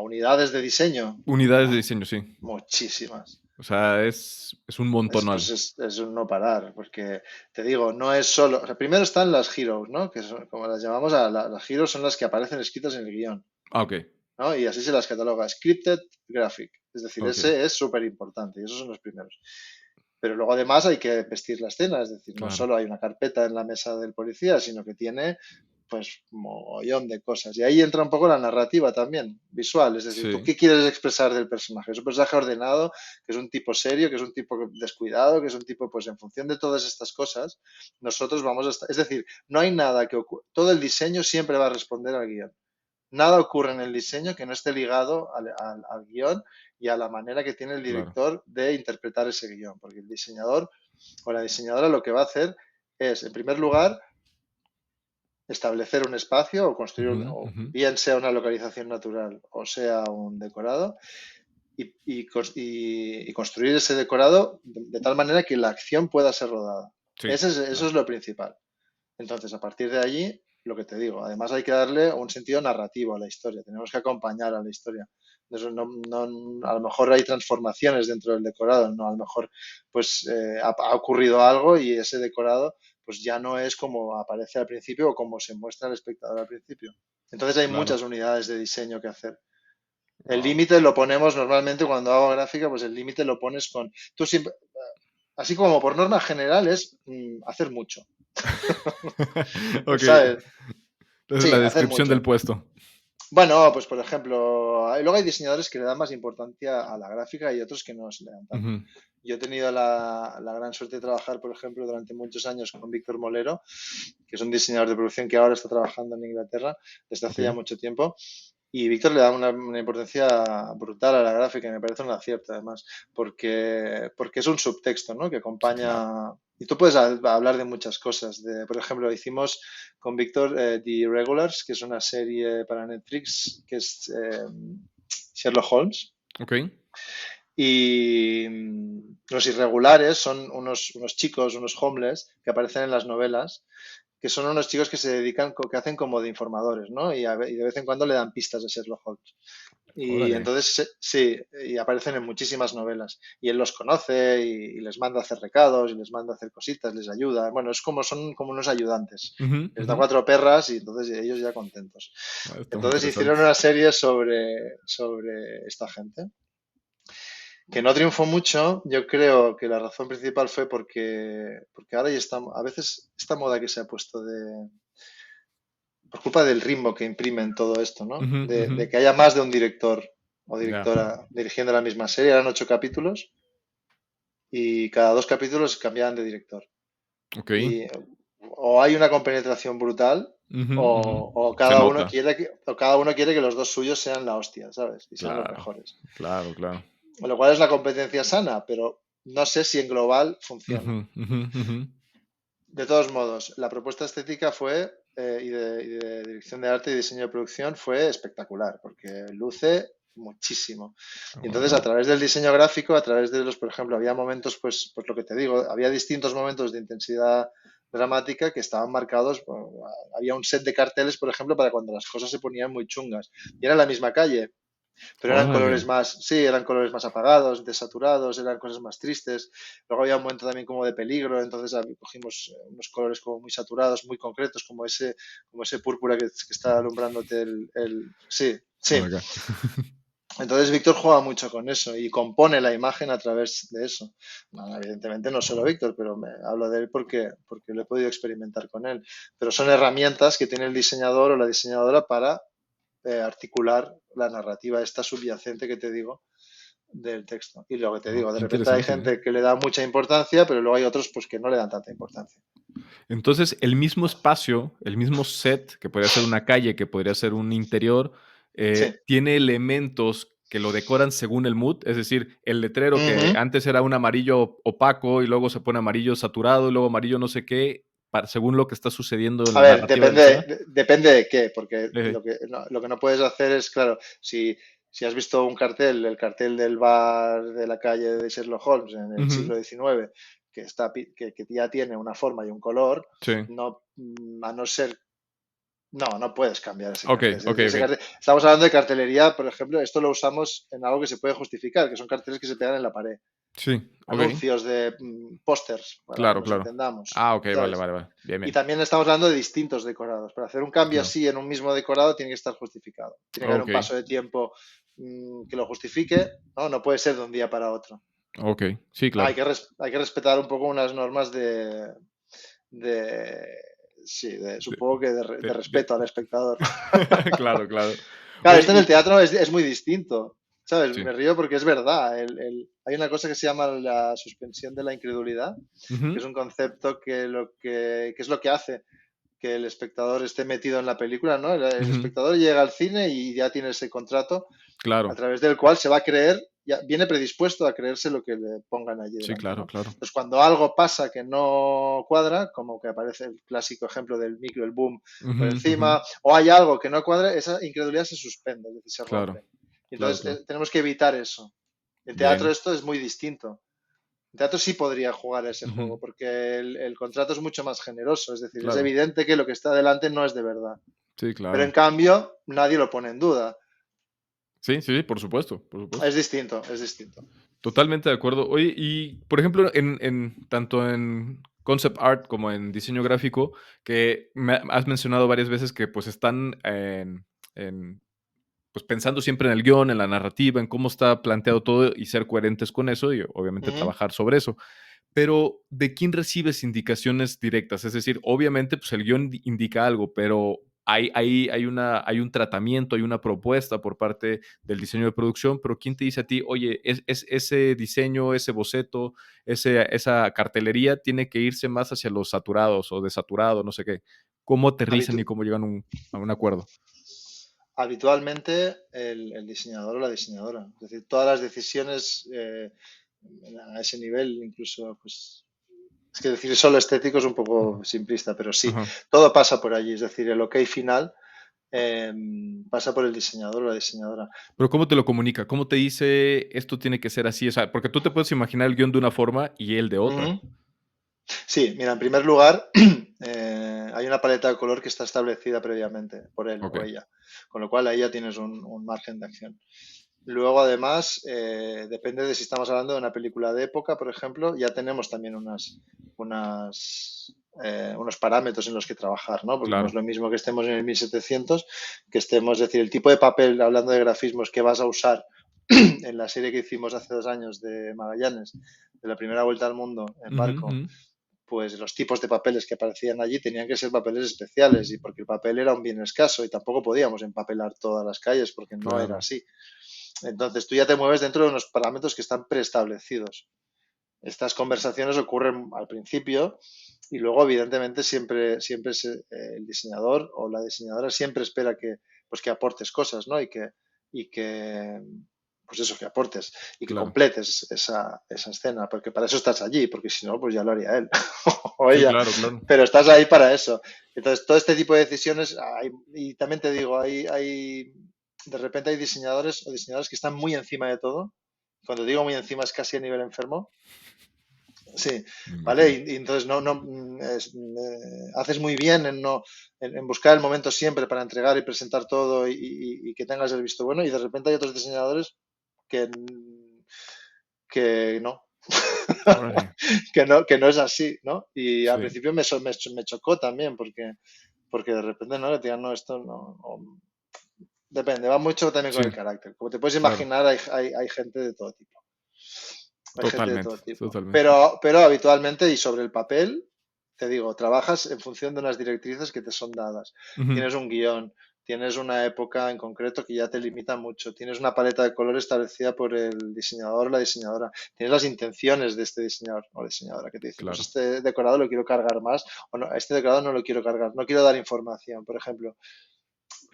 unidades de diseño? Unidades Uf, de diseño, sí. muchísimas. O sea, es un Pues montonal. es un no parar, porque te digo, no es solo. O sea, primero están las heroes, ¿no? Que son, como las llamamos, las heroes son las que aparecen escritas en el guión, Ah, okey, ¿no? Y así se las cataloga. Scripted Graphic. Es decir, okey, ese es súper importante y esos son los primeros. Pero luego además hay que vestir la escena, es decir, no claro. solo hay una carpeta en la mesa del policía, sino que tiene pues mogollón de cosas. Y ahí entra un poco la narrativa también, visual, es decir, ¿tú Sí, qué quieres expresar del personaje? Es un personaje ordenado, que es un tipo serio, que es un tipo descuidado, que es un tipo, pues en función de todas estas cosas, nosotros vamos a estar, es decir, no hay nada que ocurra, todo el diseño siempre va a responder al guión. Nada ocurre en el diseño que no esté ligado al guión y a la manera que tiene el claro. director de interpretar ese guión, porque el diseñador o la diseñadora lo que va a hacer es, en primer lugar, establecer un espacio o construir, Ujú, o ujú. bien sea una localización natural o sea un decorado, y construir ese decorado de tal manera que la acción pueda ser rodada. Sí, Eso claro. es lo principal. Entonces, a partir de allí, lo que te digo, además hay que darle un sentido narrativo a la historia, tenemos que acompañar a la historia. Entonces, a lo mejor hay transformaciones dentro del decorado, ¿no? A lo mejor pues ha ocurrido algo y ese decorado pues ya no es como aparece al principio o como se muestra al espectador al principio. Entonces hay Claro. muchas unidades de diseño que hacer. El Guau. límite lo ponemos normalmente cuando hago gráfica, pues el límite lo pones con... Tú siempre, así como por norma general es hacer mucho. Okey. ¿Sabes? Entonces, la Sí, hacer descripción del mucho. puesto. Bueno, pues por ejemplo, luego hay diseñadores que le dan más importancia a la gráfica y otros que no se le dan tanto. Ujú. Yo he tenido la gran suerte de trabajar, por ejemplo, durante muchos años con Víctor Molero, que es un diseñador de producción que ahora está trabajando en Inglaterra desde Ok. hace ya mucho tiempo. Y Víctor le da una importancia brutal a la gráfica y me parece un acierto además, porque es un subtexto, ¿no? Que Sí, claro. acompaña. Y tú puedes hablar de muchas cosas. Por ejemplo, hicimos con Víctor The Irregulars, que es una serie para Netflix, que es Sherlock Holmes. Ok. Y los irregulares son unos chicos, unos homeless, que aparecen en las novelas, que son unos chicos que se dedican, que hacen como de informadores, ¿no? Y de vez en cuando le dan pistas de Sherlock Holmes. Y Órale. entonces, sí, y aparecen en muchísimas novelas. Y él los conoce y les manda a hacer recados y les manda a hacer cositas, les ayuda. Bueno, son como unos ayudantes. Ujú, Les da ujú. 4 perras y entonces ellos ya contentos. Ah, está muy Entonces interesante. hicieron una serie sobre esta gente que no triunfó mucho. Yo creo que la razón principal fue porque ahora ya está, a veces esta moda que se ha puesto por culpa del ritmo que imprimen todo esto, ¿no? Ujú, ujú. De que haya más de un director o Ya. directora dirigiendo la misma serie. Eran 8 capítulos y cada 2 capítulos cambiaban de director. Ok. Y o hay una compenetración brutal Ujú, ujú. o Se cada uno nota. quiere o cada uno quiere que los dos suyos sean la hostia, ¿sabes? Y sean los Claro, mejores. claro, claro. Lo cual es la competencia sana, pero no sé si en global funciona. Ujú, ujú, ujú. De todos modos, la propuesta estética fue, y de dirección de arte y diseño de producción fue espectacular, porque luce muchísimo. Y entonces, a Wow. través del diseño gráfico, a través de por ejemplo, había momentos, pues lo que te digo, había distintos momentos de intensidad dramática que estaban marcados. Bueno, había un set de carteles, por ejemplo, para cuando las cosas se ponían muy chungas. Y era en la misma calle, pero eran colores Órale. más, sí, eran colores más apagados, desaturados, eran cosas más tristes. Luego había un momento también como de peligro, entonces cogimos unos colores como muy saturados, muy concretos, como ese púrpura que está alumbrándote sí, sí. Acá. Entonces Víctor juega mucho con eso y compone la imagen a través de eso. Bueno, evidentemente no solo Wow. Víctor, pero me hablo de él porque lo he podido experimentar con él. Pero son herramientas que tiene el diseñador o la diseñadora para articular la narrativa esta subyacente que te digo del texto. Y lo que te Oh, digo, de qué repente hay interesante, ¿eh? gente que le da mucha importancia, pero luego hay otros pues que no le dan tanta importancia. Entonces, el mismo espacio, el mismo set, que podría ser una calle, que podría ser un interior, Sí. tiene elementos que lo decoran según el mood, es decir, el letrero que Ujú. antes era un amarillo opaco y luego se pone amarillo saturado y luego amarillo no sé qué, según lo que está sucediendo en A la ver, narrativa de la escena. depende de qué, porque Eh, lo que no puedes hacer es, claro, si has visto un cartel, el cartel del bar de la calle de Sherlock Holmes en el Ujú, siglo XIX, que ya tiene una forma y un color, sí. no, a no ser. No puedes cambiar ese Ok, cartel. ok, Ese ok. cartel. Estamos hablando de cartelería, por ejemplo, esto lo usamos en algo que se puede justificar, que son carteles que se pegan en la pared. Sí, ok. Anuncios de pósters, para que Claro, nos claro. entendamos, Ah, ok, vale, ¿sabes? vale, vale. Bien, Y bien. también estamos hablando de distintos decorados. Para hacer un cambio Claro. así en un mismo decorado tiene que estar justificado. Tiene que haber Ok, un paso de tiempo que lo justifique, ¿no? No puede ser de un día para otro. ok. Sí, No, claro. hay que respetar un poco unas normas de sí, De, supongo que de de respeto al espectador. claro, claro. Claro, Oye, esto en el teatro es muy distinto, ¿sabes? sí. Me río porque es verdad. Hay una cosa que se llama la suspensión de la incredulidad, que Ujú, es un concepto que es lo que hace que el espectador esté metido en la película, ¿no? El ujú, espectador llega al cine y ya tiene ese contrato a claro. través del cual se va a creer, ya viene predispuesto a creerse lo que le pongan allí Sí, delante, claro, ¿no? claro. Entonces, cuando algo pasa que no cuadra, como que aparece el clásico ejemplo del micro, el boom Ujú, por ujú, encima, o hay algo que no cuadra, esa incredulidad se suspende, es decir, se claro, rompe. Y claro, entonces claro. tenemos que evitar eso. En teatro Bien. esto es muy distinto. En teatro sí podría jugar a ese Ujú, juego, porque el contrato es mucho más generoso, es decir, es claro. evidente que lo que está delante no es de verdad. Sí, Pero en claro. cambio, nadie lo pone en duda. Sí, sí, sí, por supuesto, por supuesto. Es distinto, es distinto. Totalmente de acuerdo. Oye, y por ejemplo, en tanto en concept art como en diseño gráfico, que has mencionado varias veces que pues están en pues pensando siempre en el guión, en la narrativa, en cómo está planteado todo y ser coherentes con eso y obviamente Ujú. trabajar sobre eso. Pero, ¿de quién recibes indicaciones directas? Es decir, obviamente, pues el guión indica algo, pero hay un tratamiento, hay una propuesta por parte del diseño de producción, pero ¿quién te dice a ti, oye, ese diseño, ese boceto, esa cartelería tiene que irse más hacia los saturados o desaturado, no sé qué? ¿Cómo aterrizan y Habitu- cómo llegan a un acuerdo? Habitualmente el diseñador o la diseñadora. Es decir, todas las decisiones a ese nivel, incluso, pues, es que decir solo estético es un Ujú. poco simplista, pero sí, Ajá. todo pasa por allí. Es decir, el ok final eh, pasa por el diseñador o la diseñadora. Pero ¿cómo te lo comunica? ¿Cómo te dice esto tiene que ser así? O sea, porque tú te puedes imaginar el guión de una forma y él de otra. Ujú. Sí, mira, en primer lugar, hay una paleta de color que está establecida previamente por él o Ok. ella, con lo cual ahí ya tienes un margen de acción. Luego, además, depende de si estamos hablando de una película de época, por ejemplo, ya tenemos también unos parámetros en los que trabajar, ¿no? Porque no es Claro. lo mismo que estemos en el 1700, que estemos, es decir, el tipo de papel, hablando de grafismos, que vas a usar en la serie que hicimos hace 2 años de Magallanes, de la primera vuelta al mundo en Ujú, barco, ujú. pues los tipos de papeles que aparecían allí tenían que ser papeles especiales y porque el papel era un bien escaso y tampoco podíamos empapelar todas las calles porque no era Claro. así. Entonces tú ya te mueves dentro de unos parámetros que están preestablecidos. Estas conversaciones ocurren al principio y luego evidentemente siempre el diseñador o la diseñadora siempre espera que aportes cosas, ¿no? Y que pues eso, que aportes y que Claro. completes esa escena, porque para eso estás allí, porque si no, pues ya lo haría él o Sí, ella, claro, claro. pero estás ahí para eso. Entonces, todo este tipo de decisiones, y también te digo, de repente hay diseñadores o diseñadoras que están muy encima de todo. Cuando digo muy encima es casi a nivel enfermo. Sí, Me ¿vale? imagino. Y entonces haces muy bien en buscar el momento siempre para entregar y presentar todo y que tengas el visto bueno y de repente hay otros diseñadores que, que no, Órale. que no es así, ¿no? Y al Sí, principio me chocó también porque de repente no le digan, no, esto no, depende, va mucho también con sí, el carácter. Como te puedes claro. imaginar, hay gente de todo tipo. Hay gente de Totalmente, todo tipo. totalmente. Pero habitualmente y sobre el papel, te digo, trabajas en función de unas directrices que te son dadas. Ujú. Tienes un guión, tienes una época en concreto que ya te limita mucho, tienes una paleta de color establecida por el diseñador o la diseñadora, tienes las intenciones de este diseñador o diseñadora que te dice, pues Claro. este decorado lo quiero cargar más o no, este decorado no lo quiero cargar, no quiero dar información, por ejemplo.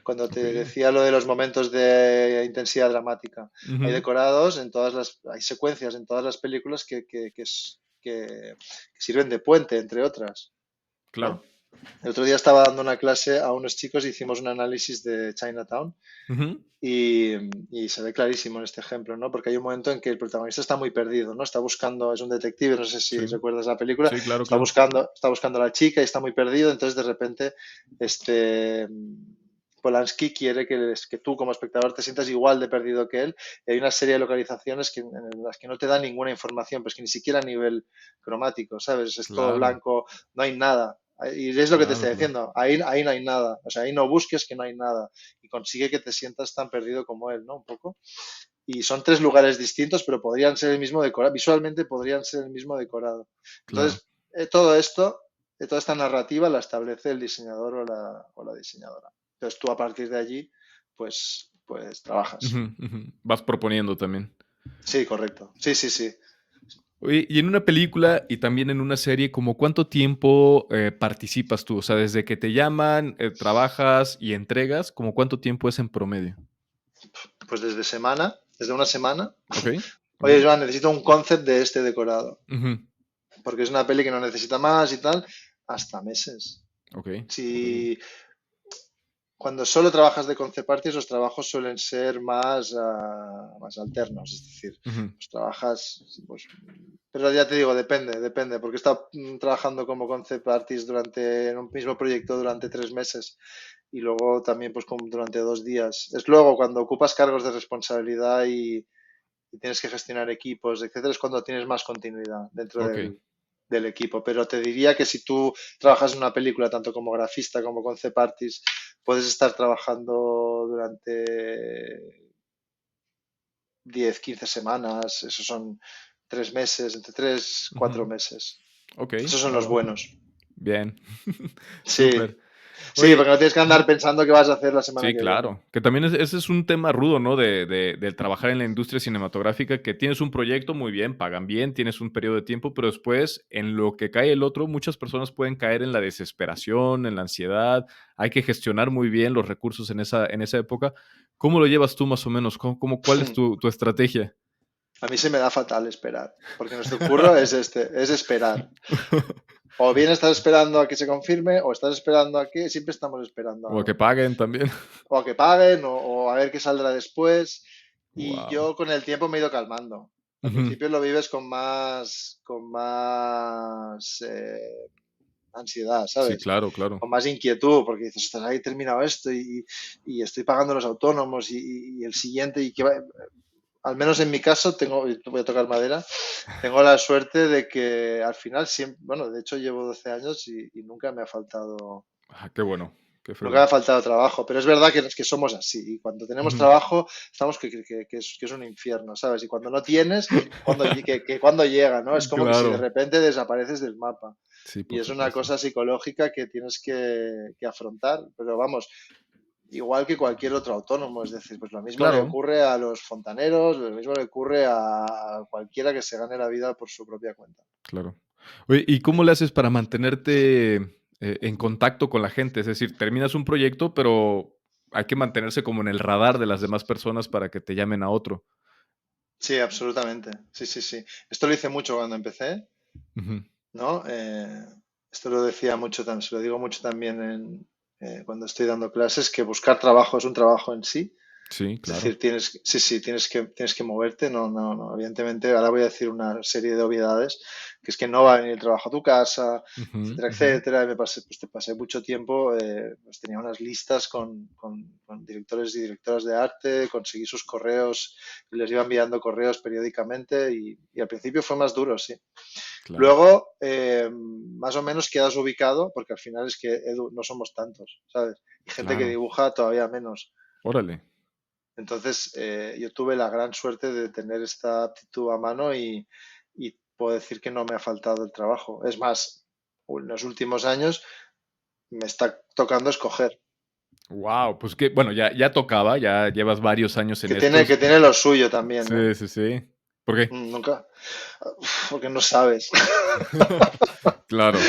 Cuando te Okey. decía lo de los momentos de intensidad dramática, hay Ujú. decorados hay secuencias en todas las películas que sirven de puente, entre otras, Claro. ¿no? El otro día estaba dando una clase a unos chicos y hicimos un análisis de Chinatown Ujú. y, y se ve clarísimo en este ejemplo, ¿no? Porque hay un momento en que el protagonista está muy perdido, ¿no? Está buscando, es un detective, no sé si Sí. recuerdas la película, Sí, claro, está claro. buscando a la chica y está muy perdido, entonces de repente este Polanski quiere que tú como espectador te sientas igual de perdido que él. Y hay una serie de localizaciones en las que no te dan ninguna información, pues que ni siquiera a nivel cromático, ¿sabes? Es todo Claro, blanco, no hay nada. Y es lo que te claro, estoy claro. diciendo, ahí no hay nada, o sea, ahí no busques que no hay nada y consigue que te sientas tan perdido como él, ¿no? Un poco. Y son tres lugares distintos, pero podrían ser el mismo decorado, visualmente podrían ser el mismo decorado. Claro. Entonces, todo esto, toda esta narrativa la establece el diseñador o la diseñadora. Entonces tú a partir de allí, pues Ujú, trabajas. ujú. Vas proponiendo también. Sí, correcto. Sí, sí, sí. Oye, y en una película y también en una serie, ¿como cuánto tiempo, participas tú? O sea, desde que te llaman, trabajas y entregas, ¿como cuánto tiempo es en promedio? Pues desde una semana. Okey, Oye, okey. Joan, necesito un concept de este decorado, Ujú. porque es una peli que no necesita más y tal, hasta meses. Okey, okey. Si Cuando solo trabajas de concept artist, los trabajos suelen ser más alternos, es decir, Ujú. pues trabajas, pues, pero ya te digo, depende, porque he estado trabajando como concept artist en un mismo proyecto durante 3 meses y luego también pues durante 2 días. Es luego cuando ocupas cargos de responsabilidad y tienes que gestionar equipos, etcétera, es cuando tienes más continuidad dentro Okey, del equipo. Pero te diría que si tú trabajas en una película, tanto como grafista como concept artist, puedes estar trabajando durante 10 15 semanas, esos son 3 meses, entre 3 4 ujú. meses. Okey, Esos son va, los va. buenos. Bien. Sí, Súper. Sí, Oye, porque no tienes que andar pensando qué vas a hacer la semana sí, que viene. claro. Que también ese es un tema rudo, ¿no? Del trabajar en la industria cinematográfica, que tienes un proyecto muy bien, pagan bien, tienes un periodo de tiempo, pero después, en lo que cae el otro, muchas personas pueden caer en la desesperación, en la ansiedad. Hay que gestionar muy bien los recursos en esa época. ¿Cómo lo llevas tú más o menos? ¿Cuál es tu estrategia? A mí se me da fatal esperar, porque nuestro curro es esperar. O bien estás esperando a que se confirme, o estás esperando a que, siempre estamos esperando O que algo. paguen también. O a que paguen, o a ver qué saldrá después. Y yo Wow. con el tiempo me he ido calmando. Al principio lo vives con más ansiedad, Sí, ¿sabes? claro, claro. Con más inquietud, porque dices, ostras, ahí he terminado esto y estoy pagando los autónomos y el siguiente, y que va, al menos en mi caso, voy a tocar madera, tengo la suerte de que al final siempre, bueno, de hecho llevo 12 años y nunca me ha faltado, Ah, qué bueno, qué nunca me fregón. ha faltado trabajo, pero es verdad que somos así y cuando tenemos Ujú. trabajo estamos que es un infierno, ¿sabes? Y cuando no tienes, que cuando llega, ¿no? Es como que si de Claro. repente desapareces del mapa. Sí, Y por es una supuesto. cosa psicológica que tienes que afrontar, pero vamos, igual que cualquier otro autónomo, es decir, pues lo mismo le Claro, ocurre a los fontaneros, lo mismo le ocurre a cualquiera que se gane la vida por su propia cuenta. claro. Oye, ¿y cómo le haces para mantenerte, en contacto con la gente? Es decir, terminas un proyecto, pero hay que mantenerse como en el radar de las demás personas para que te llamen a otro. Sí, absolutamente. Sí, sí, sí. Esto lo hice mucho cuando empecé, Ujú. ¿no? Esto lo decía mucho, se lo digo mucho también cuando estoy dando clases, que buscar trabajo es un trabajo en sí. Sí, Es claro. decir, sí, tienes que moverte. No, no, no. Evidentemente, ahora voy a decir una serie de obviedades, que es que no va a venir el trabajo a tu casa, Ujú, etcétera, ujú. etcétera. Y pues te pasé mucho tiempo, pues tenía unas listas con directores y directoras de arte, conseguí sus correos y les iba enviando correos periódicamente y al principio fue más duro, sí. Claro, Luego, más o menos quedas ubicado, porque al final es que Edu, no somos tantos, ¿sabes? Y gente que claro. dibuja todavía menos. Órale. Entonces, yo tuve la gran suerte de tener esta aptitud a mano y puedo decir que no me ha faltado el trabajo. Es más, en los últimos años me está tocando escoger, Wow, pues que, bueno, ya tocaba, ya llevas varios años en que tiene, estos. que tiene lo suyo también, ¿eh? Sí, sí, sí. ¿Por qué? Nunca, porque no sabes. Claro,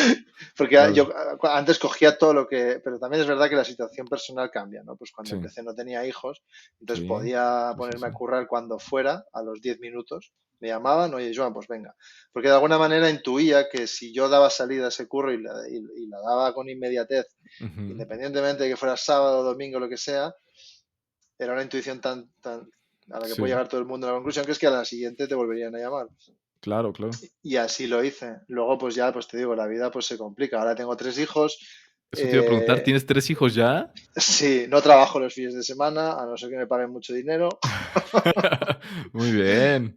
Porque claro. yo antes cogía todo lo que, pero también es verdad que la situación personal cambia, ¿no? Pues cuando Sí, empecé no tenía hijos, entonces sí, podía sí, sí, ponerme sí. a currar cuando fuera, a los 10 minutos. Me llamaban, oye, Joan, pues venga. Porque de alguna manera intuía que si yo daba salida a ese curro y la daba con inmediatez, Ujú. independientemente de que fuera sábado, domingo, lo que sea, era una intuición tan a la que puede Sí, llegar todo el mundo a la conclusión, que es que a la siguiente te volverían a llamar. claro, claro. Y así lo hice. Luego, pues ya, pues te digo, la vida pues se complica. Ahora tengo 3 hijos. Eso te iba a preguntar, eh, ¿tienes 3 hijos ya? sí, no trabajo los fines de semana, a no ser que me paguen mucho dinero. Muy bien,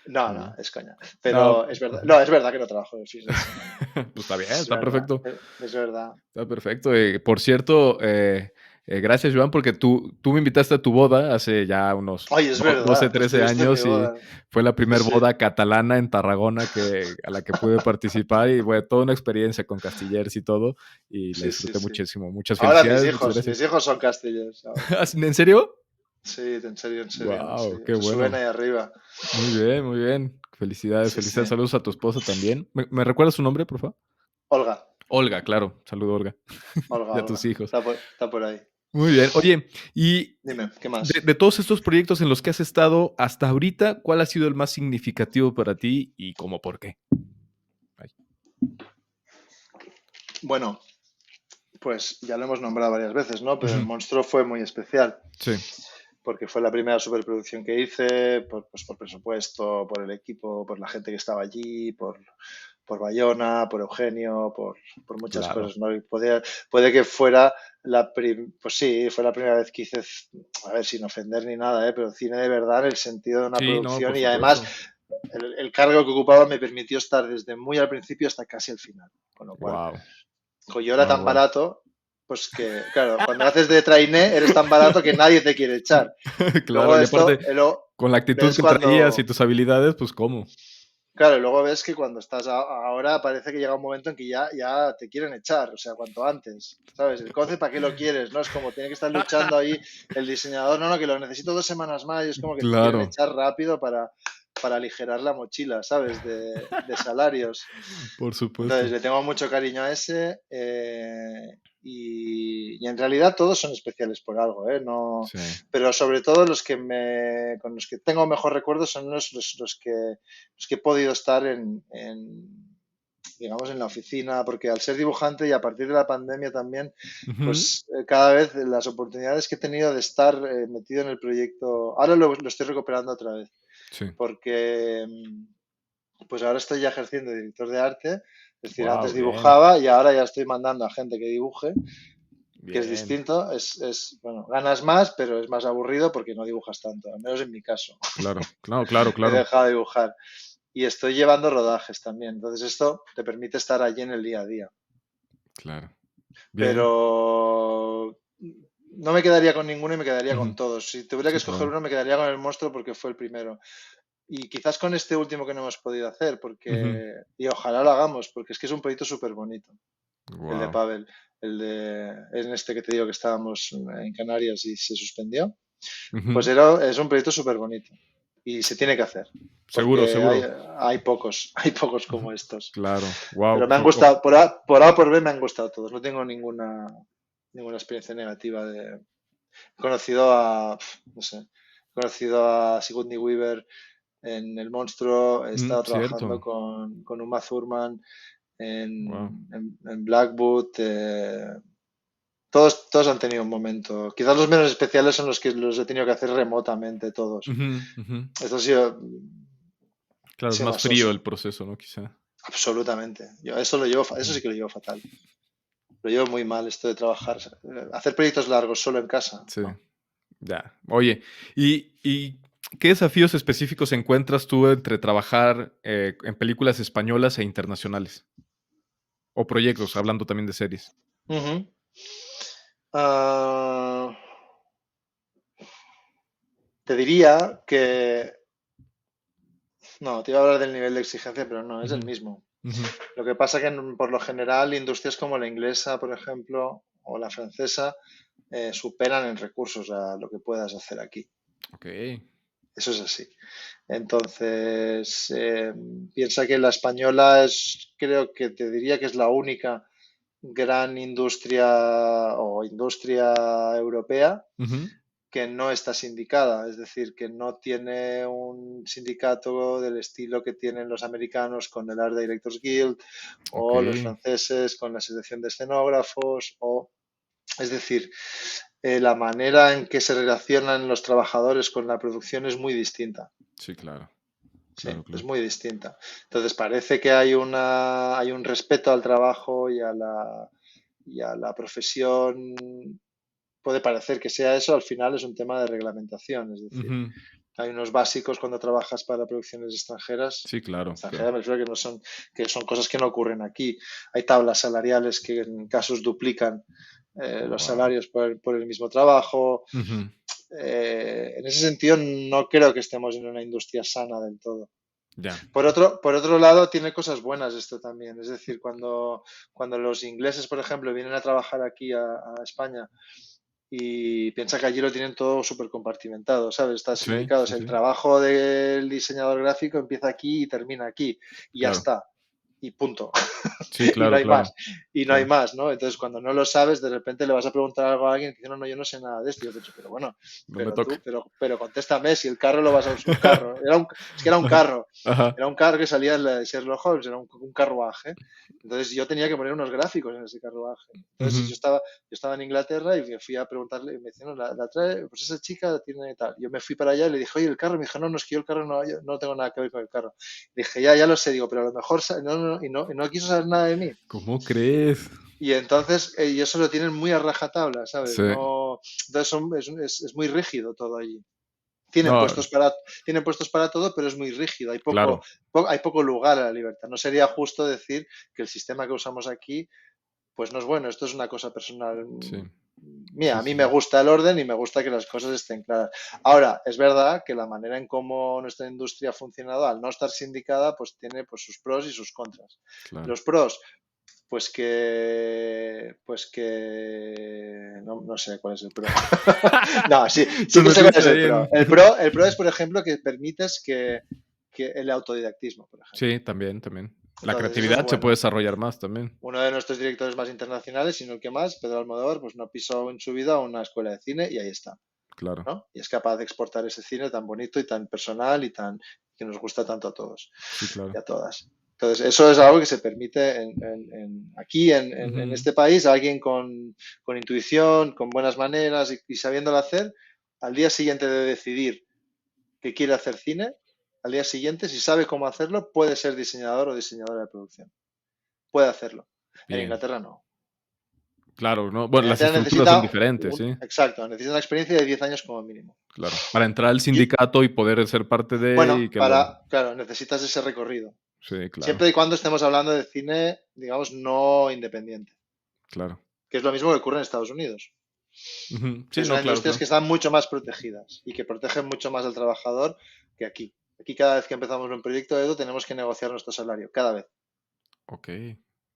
No, muy no, bien. es coña. No, Pero es verdad, no, es verdad que no trabajo los fines de semana. pues está bien, Es está verdad, perfecto, es verdad. está perfecto. Por cierto, gracias, Joan, porque tú me invitaste a tu boda hace ya unos Oye, es 12, verdad, tú 13 estuviste en mi años y boda. fue la Sí, primer sí, boda catalana en Tarragona a la que pude participar y fue toda una experiencia con castillers y todo y la sí, sí, disfruté sí. muchísimo. Muchas Ahora felicidades, muchas mis gracias. hijos son castellers ahora. ¿En serio? Sí, en serio, en serio, en Wow, serio. qué Se suben bueno. ahí arriba. Muy bien, muy bien. Felicidades, Sí, sí. felicidades. Saludos a tu esposa también. ¿Me recuerdas su nombre, por favor? Olga, Olga, claro. Saludo, Olga. Olga, Y a tus Olga. hijos. Está por ahí. Muy bien. Oye, y Dime, ¿qué de, más? de todos estos proyectos en los que has estado hasta ahorita, ¿cuál ha sido el más significativo para ti y cómo por qué? Ay. Bueno, pues ya lo hemos nombrado varias veces, ¿no? Pero el Ujú. monstruo fue muy especial, Sí, porque fue la primera superproducción que hice, por presupuesto, por el equipo, por la gente que estaba allí, por Bayona, por Eugenio, por muchas claro. cosas, ¿no? Y puede que fuera pues sí, fue la primera vez que hice, a ver, sin ofender ni nada, ¿eh? Pero cine de verdad en el sentido de una Sí, no, producción por y además supuesto. el cargo que ocupaba me permitió estar desde muy al principio hasta casi el final, con lo cual Wow, yo era wow, tan wow. barato, pues que, claro, cuando haces de trainee eres tan barato que nadie te quiere echar. Claro, Luego y esto, aparte, con la actitud ves que traías y cuando, tus habilidades, pues cómo. Claro, y luego ves que cuando estás ahora parece que llega un momento en que ya te quieren echar, o sea, cuanto antes, ¿sabes? El coce, ¿para qué lo quieres? ¿No? Es como tiene que estar luchando ahí el diseñador, no, no, que lo necesito 2 semanas más, y es como que te quieren Claro, echar rápido para aligerar la mochila, ¿sabes? De salarios. por Entonces, supuesto. le tengo mucho cariño a ese, y en realidad todos son especiales por algo, ¿eh? No, Sí. pero sobre todo con los que tengo mejor recuerdo son los que he podido estar digamos, en la oficina, porque al ser dibujante y a partir de la pandemia también, Ujú. pues cada vez las oportunidades que he tenido de estar metido en el proyecto, ahora lo estoy recuperando otra vez, Sí. porque pues ahora estoy ya ejerciendo de director de arte, es decir, Wow, antes bien, dibujaba y ahora ya estoy mandando a gente que dibuje, que es bien. distinto, bueno, ganas más, pero es más aburrido porque no dibujas tanto, al menos en mi caso. Claro, claro, claro, He claro, dejado de dibujar y estoy llevando rodajes también, entonces esto te permite estar allí en el día a día. claro. Bien. Pero no me quedaría con ninguno y me quedaría con Ujú. todos. Si tuviera que Sí, escoger claro. uno, me quedaría con el monstruo porque fue el primero. Y quizás con este último que no hemos podido hacer, Ujú. y ojalá lo hagamos, porque es que es un proyecto súper bonito, el de Wow. Pavel, en este que te digo que estábamos en Canarias y se suspendió, pues Ujú. es un proyecto súper bonito y se tiene que hacer, Seguro, porque seguro. hay pocos, hay pocos Ujú. como estos. Claro. Wow. Pero me han gustado, por A o por B me han gustado todos, no tengo ninguna experiencia negativa He conocido no sé, he conocido a Sigourney Weaver en El Monstruo, he estado trabajando Cierto. con Uma Thurman Wow. en Blackwood. Todos han tenido un momento. Quizás los menos especiales son los que los he tenido que hacer remotamente, todos. Ujú, ujú. Esto ha Claro, es sido más más frío oso, el proceso, ¿no? Quizá. absolutamente. Yo eso lo llevo, eso Ujú. sí que lo llevo fatal. Lo llevo muy mal esto de trabajar. Hacer proyectos largos solo en casa, Sí. no. Ya. Oye, ¿y qué desafíos específicos encuentras tú entre trabajar, en películas españolas e internacionales? O proyectos, hablando también de series. Ujú. Ah, te diría que no, te iba a hablar del nivel de exigencia, pero no, es Ujú, el mismo. ujú. Lo que pasa que por lo general industrias como la inglesa, por ejemplo, o la francesa, superan en recursos a lo que puedas hacer aquí. Okey. Eso es así. Entonces, piensa que la española creo que te diría que es la única gran industria o industria europea Ujú. que no está sindicada, es decir, que no tiene un sindicato del estilo que tienen los americanos con el Art Directors Guild o los Okey. franceses con la Asociación de Escenógrafos, es decir, la manera en que se relacionan los trabajadores con la producción es muy distinta. Sí, claro. Sí, Claro, es claro. muy distinta. Entonces parece que hay un respeto al trabajo y a la profesión. Puede parecer que sea eso, al final es un tema de reglamentación, es decir, Ujú. hay unos básicos cuando trabajas para producciones Sí, claro, claro. extranjeras me refiero que son cosas que no ocurren aquí. Hay tablas salariales que en casos duplican los Guau. salarios por el mismo trabajo. Ujú. En ese sentido, no creo que estemos en una industria sana del todo. Ya. Por otro lado, tiene cosas buenas esto también. Es decir, cuando los ingleses, por ejemplo, vienen a trabajar aquí a España y piensa que allí lo tienen todo súper compartimentado, ¿sabes? Está Sí, sindicado. O sí, sea, el sí. trabajo del diseñador gráfico empieza aquí y termina aquí y ya Claro. está. Y punto. Sí, Y no claro, hay más. claro, Y no hay claro. más, ¿no? Entonces, cuando no lo sabes, de repente le vas a preguntar algo a alguien y dice, no, no, yo no sé nada de esto. Y yo pienso, pero bueno, No me toca. pero contéstame si el carro lo vas a usar. Un carro. Es que era un Ajá. carro. Ajá. Era un carro que salía en la de Sherlock Holmes, era un carruaje. Entonces yo tenía que poner unos gráficos en ese carruaje. Entonces Ujú. yo estaba en Inglaterra y me fui a preguntarle, y me decían, no, la trae, pues esa chica tiene tal. Yo me fui para allá y le dije, oye, el carro, me dijo, no, no, es que yo el carro no, yo no tengo nada que ver con el carro. Dije, ya lo sé, digo, pero a lo mejor no, no, y no quiso saber nada de mí. ¿Cómo crees? Y entonces, y eso lo tienen muy a rajatabla, ¿sabes? Sí. No, entonces es muy rígido todo allí. Tienen No, puestos para, tienen puestos para todo, pero es muy rígido. claro. Hay poco lugar a la libertad. No sería justo decir que el sistema que usamos aquí, pues no es bueno. Esto es una cosa personal. Sí. Mira, Sí, a mí sí, me gusta el orden y me gusta que las cosas estén claras. Ahora, es verdad que la manera en cómo nuestra industria ha funcionado, al no estar sindicada, pues tiene pues, sus pros y sus contras. claro. Los pros, pues que no sé cuál es el pro. No, sí, sí Nos que sé cuál es metiste el ahí pro. en... El pro es, por ejemplo, que permites que el autodidactismo, por ejemplo. Sí, también, también. La Entonces, eso es creatividad se puede bueno. desarrollar más también. Uno de nuestros directores más internacionales, sino el que más, Pedro Almodóvar, pues no pisó en su vida una escuela de cine y ahí está, Claro. ¿no? Y es capaz de exportar ese cine tan bonito y tan personal y tan que nos gusta tanto a todos Sí, y claro. a todas. Entonces, eso es algo que se permite aquí en Ujú. este país, a alguien con intuición, con buenas maneras y sabiéndolo hacer, al día siguiente de decidir que quiere hacer cine, al día siguiente, si sabe cómo hacerlo, puede ser diseñador o diseñadora de producción. Puede hacerlo. En Bien. Inglaterra no. Claro, ¿no? En Bueno, las Inglaterra estructuras necesita son diferentes, sí, exacto, necesita una experiencia de 10 años como mínimo. claro. Para entrar al Y, sindicato y poder ser parte de y bueno, que lo... claro, necesitas ese recorrido. Sí, claro, Siempre y cuando estemos hablando de cine, digamos, no independiente, claro. que es lo mismo que ocurre en Estados Unidos, Ujú. que Sí, son no, claro, industrias claro. que están mucho más protegidas y que protegen mucho más al trabajador que aquí. Aquí cada vez que empezamos un proyecto de Edu tenemos que negociar nuestro salario, cada vez, Ok.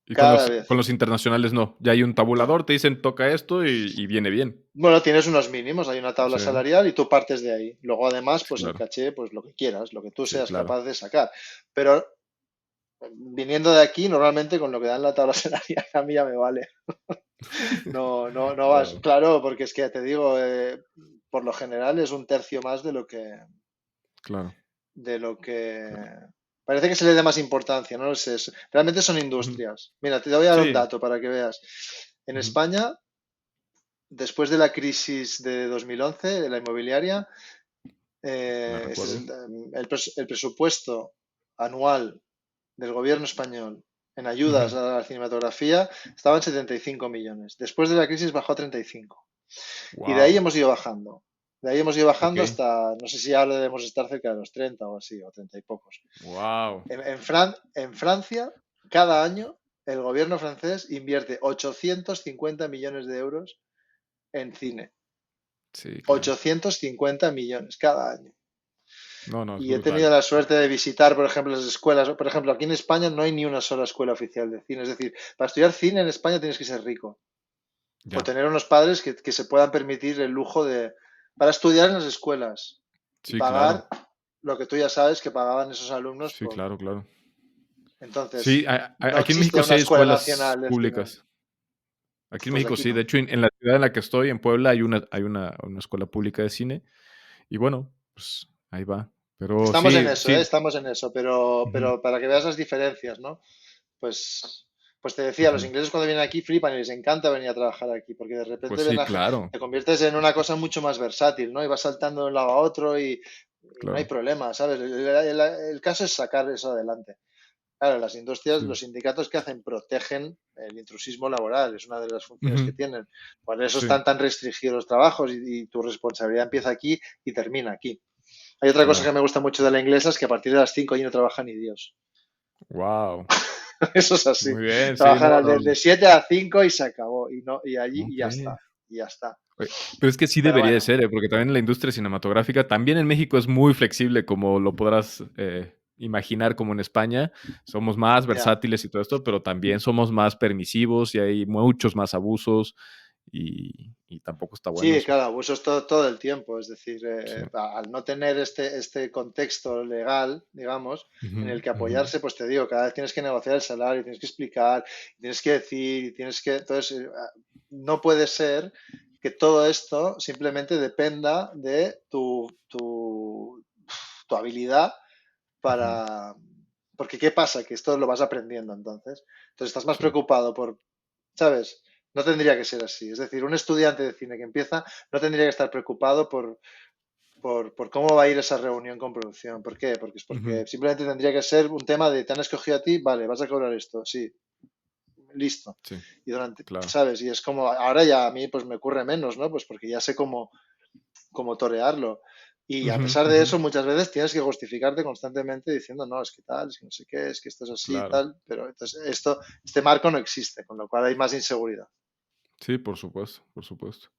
Y cada con vez. los internacionales no. Ya hay un No. tabulador, te dicen toca esto y viene bien. Bueno, tienes unos mínimos, hay una tabla Sí, salarial y tú partes de ahí. Luego, además, sí, pues el claro. caché, pues lo que quieras, lo que tú Sí, seas claro. capaz de sacar. Pero viniendo de aquí, normalmente con lo que dan la tabla salarial a mí ya me vale. No, no, no vas, Wow, claro, porque es que te digo, por lo general es un tercio más claro. de lo que parece que se le da más importancia, no lo sé. Realmente son Ujú. industrias. Mira, te voy a dar un Sí. dato para que veas. En Ujú. España, después de la crisis de 2011, de la inmobiliaria, Me este es recuerdo. el presupuesto anual del gobierno español en ayudas Ujú. a la cinematografía estaba en 75 millones. Después de la crisis bajó a 35. Y de ahí Wow. hemos ido bajando. De ahí hemos ido Ok. bajando hasta, no sé si ahora debemos estar cerca de los 30 o así, o 30 y pocos. Wow. En Francia, cada año, el gobierno francés invierte 850 millones de euros en cine. Sí, claro. 850 millones cada año. No, no, es Y he tenido brutal. la suerte de visitar, por ejemplo, las escuelas. Por ejemplo, aquí en España no hay ni una sola escuela oficial de cine. Es decir, para estudiar cine en España tienes que ser rico o Ya. tener unos padres que se puedan permitir el lujo de, para estudiar en las escuelas y Sí, claro. pagar lo que tú ya sabes que pagaban esos alumnos Sí, por... claro, claro. Sí, Entonces, no aquí en existe México sí una hay escuela escuelas nacional de cine. públicas. Aquí en Pues México aquí sí. De no. hecho, en la ciudad en la que estoy, en Puebla, hay una escuela pública de cine. Y bueno, pues ahí va. Pero Estamos en sí, eso, ¿eh? sí. Estamos en eso, pero, Ujú, pero para que veas las diferencias, ¿no? Pues, pues te decía, los ujú. ingleses cuando vienen aquí flipan y les encanta venir a trabajar aquí, porque de Pues repente sí, claro, te conviertes en una cosa mucho más versátil, ¿no? Y vas saltando de un lado a otro y no hay claro. problema, ¿sabes? El caso es sacar eso adelante. Claro, las industrias, Sí. los sindicatos que hacen protegen el intrusismo laboral, es una de las funciones que Ujú, tienen. Por eso sí, están tan restringidos los trabajos y tu responsabilidad empieza aquí y termina aquí. Hay otra cosa claro. que me gusta mucho de la inglesa, es que a partir de las 5 allí no trabaja ni Dios. Wow. Eso es así. Muy bien, sí, no, Trabajan no, de no. 7 a 5 y se acabó. Y allí y Ok. ya está. Y ya está. Oye, pero es que sí Pero debería de bueno, ser, porque también la industria cinematográfica, también en México es muy flexible, como lo podrás imaginar, como en España. Somos más ya. versátiles y todo esto, pero también somos más permisivos y hay muchos más abusos y tampoco está bueno Sí, eso. claro, abusos todo el tiempo. Es decir, Sí. al no tener este contexto legal, digamos, en Ujú, el que ujú. apoyarse, pues te digo, cada vez tienes que negociar el salario, tienes que explicar, tienes que decir, tienes que. Entonces, no puede ser que todo esto simplemente dependa de tu habilidad Ujú. para. Porque, ¿qué pasa? Que esto lo vas aprendiendo entonces. Entonces, estás más Sí. preocupado por, ¿sabes? No tendría que ser así. Es decir, un estudiante de cine que empieza no tendría que estar preocupado por cómo va a ir esa reunión con producción. ¿Por qué? Ujú. Porque simplemente tendría que ser un tema de te han escogido a ti, vale, vas a cobrar esto, sí, listo. Sí, Y durante, claro. ¿sabes? Y es como, ahora ya a mí pues me ocurre menos, ¿no? Pues porque ya sé cómo torearlo. Y a Ujú, pesar de ujú. eso, muchas veces tienes que justificarte constantemente diciendo, no, es que tal, es que no sé qué, es que esto es así y Claro. tal. Pero entonces este marco no existe, con lo cual hay más inseguridad. Sí, por supuesto, por supuesto.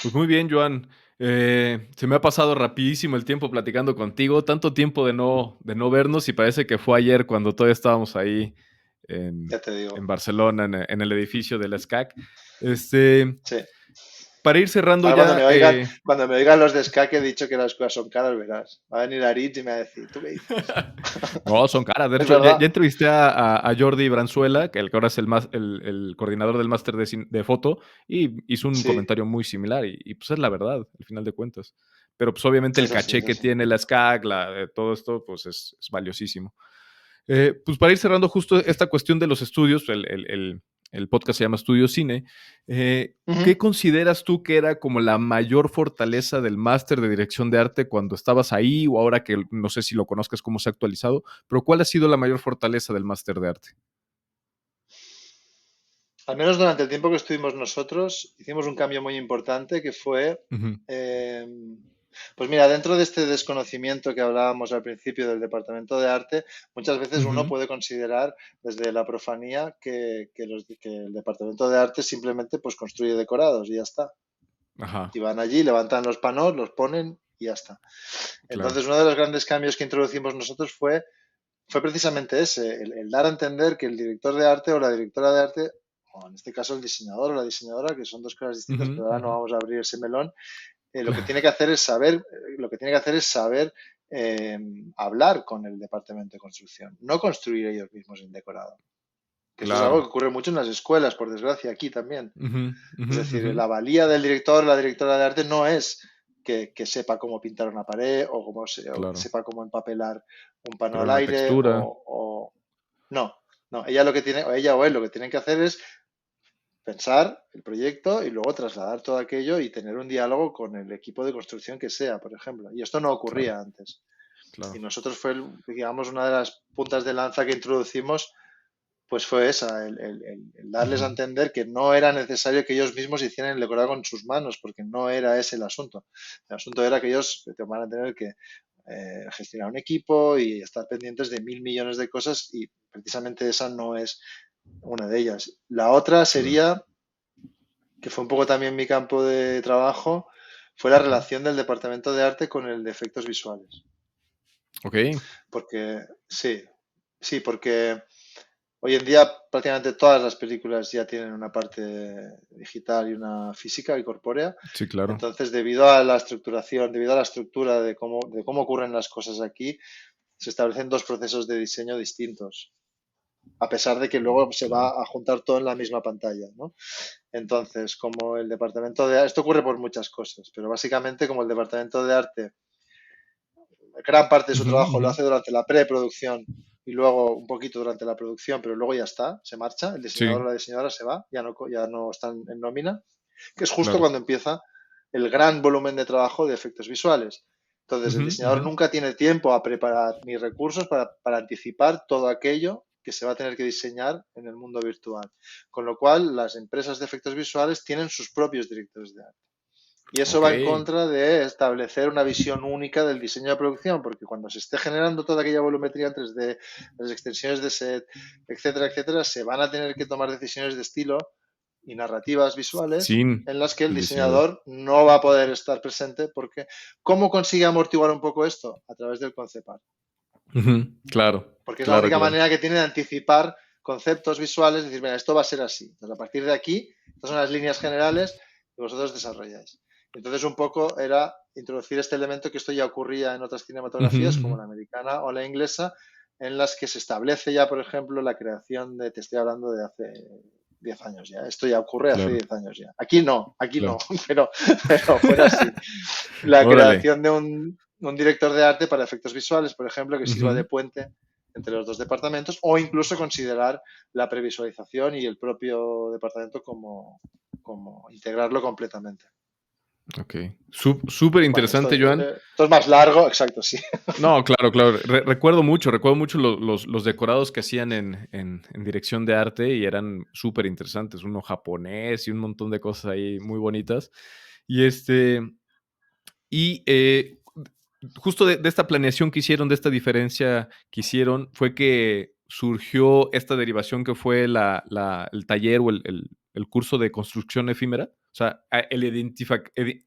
Pues muy bien, Joan. Se me ha pasado rapidísimo el tiempo platicando contigo. Tanto tiempo de no vernos y parece que fue ayer cuando todavía estábamos ahí en, Ya te en digo. Barcelona, en el edificio de la SCAC. Este, Sí. para ir cerrando Ahora ya, cuando me oigan los de SCA que he dicho que las cosas son caras, verás. Va a venir Aritz y me va a decir, ¿tú qué dices? no, son caras. De Es hecho, ya verdad. entrevisté a Jordi Branzuela, que ahora es el coordinador del máster de foto, y hizo un Sí, comentario muy similar. Y pues es la verdad, al final de cuentas. Pero pues obviamente el es así, caché es que así. tiene la SCAG, todo esto, pues es valiosísimo. Pues para ir cerrando justo esta cuestión de los estudios, el podcast se llama Estudio Cine. Ujú. ¿Qué consideras tú que era como la mayor fortaleza del máster de dirección de arte cuando estabas ahí o ahora que no sé si lo conozcas, cómo se ha actualizado, pero cuál ha sido la mayor fortaleza del máster de arte? Al menos durante el tiempo que estuvimos nosotros, hicimos un cambio muy importante que fue, Ujú, eh, pues mira, dentro de este desconocimiento que hablábamos al principio del departamento de arte, muchas veces uno ujú, puede considerar desde la profanía que el departamento de arte simplemente pues construye decorados y ya está. ajá, Y van allí, levantan los panos, los ponen y ya está. claro. Entonces, uno de los grandes cambios que introducimos nosotros fue precisamente ese, el dar a entender que el director de arte o la directora de arte, o en este caso el diseñador o la diseñadora, que son dos cosas distintas, Ujú, pero ahora no ujú, vamos a abrir ese melón, lo que claro, tiene que hacer es saber, lo que tiene que hacer es saber hablar con el departamento de construcción, no construir ellos mismos el decorado. Que esto es algo que claro. ocurre mucho en las escuelas, por desgracia, aquí también. Ujú, Es ujú, decir, ujú, la valía del director o la directora de arte no es que sepa cómo pintar una pared o que claro. sepa cómo empapelar un pano Crear al una aire textura. no, no, ella lo que tiene, o ella o él lo que tienen que hacer es pensar el proyecto y luego trasladar todo aquello y tener un diálogo con el equipo de construcción que sea, por ejemplo. Y esto no Claro, ocurría antes. Y claro. nosotros fue, digamos, una de las puntas de lanza que introducimos pues fue esa, el darles a Ujú, entender que no era necesario que ellos mismos hicieran el decorado con sus manos, porque no era ese el asunto. El asunto era que ellos van a tener que gestionar un equipo y estar pendientes de 1.000 millones de cosas y precisamente esa no es una de ellas. La otra claro. sería, que fue un poco también mi campo de trabajo, fue la Ujú. relación del departamento de arte con el de efectos visuales. Ok, Porque, sí, sí, porque hoy en día prácticamente todas las películas ya tienen una parte digital y una física y corpórea. sí, claro. Entonces, debido a la estructuración, debido a la estructura de cómo ocurren las cosas aquí, se establecen dos procesos de diseño distintos, a pesar de que luego se Claro. va a juntar todo en la misma pantalla, ¿no? Entonces, como el departamento de arte, esto ocurre por muchas cosas, pero básicamente como el departamento de arte gran parte de su Ujú, trabajo lo ujú. hace durante la preproducción y luego un poquito durante la producción, pero luego ya está, se marcha, el diseñador o Sí, la diseñadora se va, ya no están en nómina, que es justo claro. cuando empieza el gran volumen de trabajo de efectos visuales. Entonces, el Ujú, diseñador ujú. nunca tiene tiempo a preparar ni recursos para anticipar todo aquello que se va a tener que diseñar en el mundo virtual. Con lo cual, las empresas de efectos visuales tienen sus propios directores de arte. Y eso va en Okey. contra de establecer una visión única del diseño de producción, porque cuando se esté generando toda aquella volumetría en 3D, las extensiones de set, etcétera, etcétera, se van a tener que tomar decisiones de estilo y narrativas visuales Sin en las que el el diseñador. diseñador no va a poder estar presente porque ¿cómo consigue amortiguar un poco esto? A través del concept art, Ujú. Claro, porque es la claro, única claro. manera que tiene de anticipar conceptos visuales, decir, mira, esto va a ser así. Entonces, a partir de aquí, estas son las líneas generales que vosotros desarrolláis. Entonces, un poco era introducir este elemento que esto ya ocurría en otras Ujú, cinematografías, ujú. como la americana o la inglesa, en las que se establece ya, por ejemplo, la creación de, te estoy hablando de hace 10 años ya, esto ya ocurre hace Claro, 10 años ya. Aquí claro. no, pero fuera así. La Órale. creación de un director de arte para efectos visuales, por ejemplo, que sirva de Ujú. puente entre los dos departamentos o incluso considerar la previsualización y el propio departamento como integrarlo completamente. Okey. Súper Bueno, interesante, Joan. esto es más largo, exacto, sí. No, claro, claro. Recuerdo mucho los decorados que hacían en dirección de arte y eran súper interesantes. Uno japonés y un montón de cosas ahí muy bonitas. Y, y justo de esta planeación que hicieron, de esta diferencia que hicieron, fue que surgió esta derivación que fue el taller o el curso de construcción efímera. O sea, el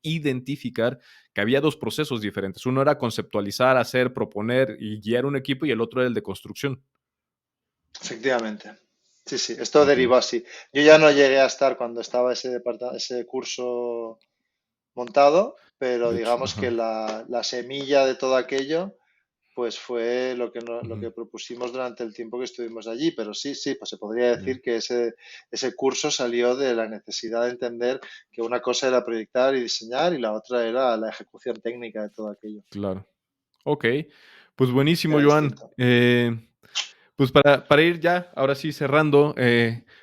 identificar que había dos procesos diferentes. Uno era conceptualizar, hacer, proponer y guiar un equipo, y el otro era el de construcción. Efectivamente. Sí, sí, esto Ok. derivó así. Yo ya no llegué a estar cuando estaba ese curso montado, pero De hecho, digamos que ajá. la semilla de todo aquello pues fue lo que, lo Ujú. que propusimos durante el tiempo que estuvimos allí. Pero sí, sí, pues se podría Ya. decir que ese curso salió de la necesidad de entender que una cosa era proyectar y diseñar y la otra era la ejecución técnica de todo aquello. Claro. Ok. Pues buenísimo, Era Joan. distinto. Pues para ir ya, ahora sí cerrando,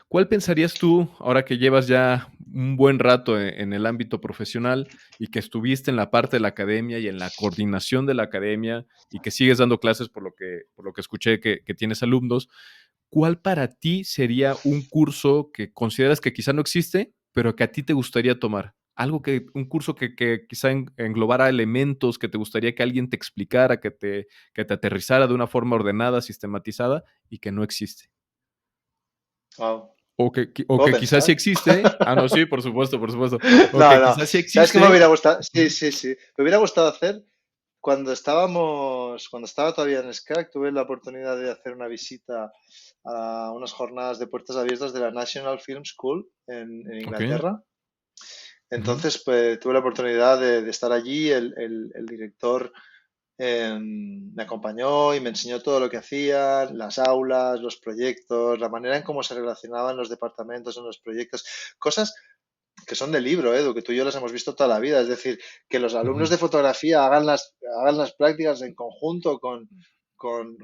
¿cuál pensarías tú, ahora que llevas ya un buen rato en el ámbito profesional y que estuviste en la parte de la academia y en la coordinación de la academia y que sigues dando clases por lo que escuché que tienes alumnos? ¿Cuál para ti sería un curso que consideras que quizá no existe, pero que a ti te gustaría tomar? Un curso que quizá englobara elementos que te gustaría que alguien te explicara, que te aterrizara de una forma ordenada, sistematizada y que no existe. Wow. O que ¿Puedo quizás sí pensar? existe. Ah, no, sí, por supuesto, por supuesto. O No, que no. quizás sí ¿Sabes qué me existe. hubiera gustado? Sí, Ujú. sí, sí. Me hubiera gustado hacer cuando estaba todavía en SCAC, tuve la oportunidad de hacer una visita a unas jornadas de puertas abiertas de la National Film School en Ok. Inglaterra. Ujú. Entonces, pues tuve la oportunidad de estar allí. El director me acompañó y me enseñó todo lo que hacían, las aulas, los proyectos, la manera en cómo se relacionaban los departamentos en los proyectos, cosas que son de libro, Edu, que tú y yo las hemos visto toda la vida. Es decir, que los alumnos Ujú. de fotografía hagan las prácticas en conjunto con, con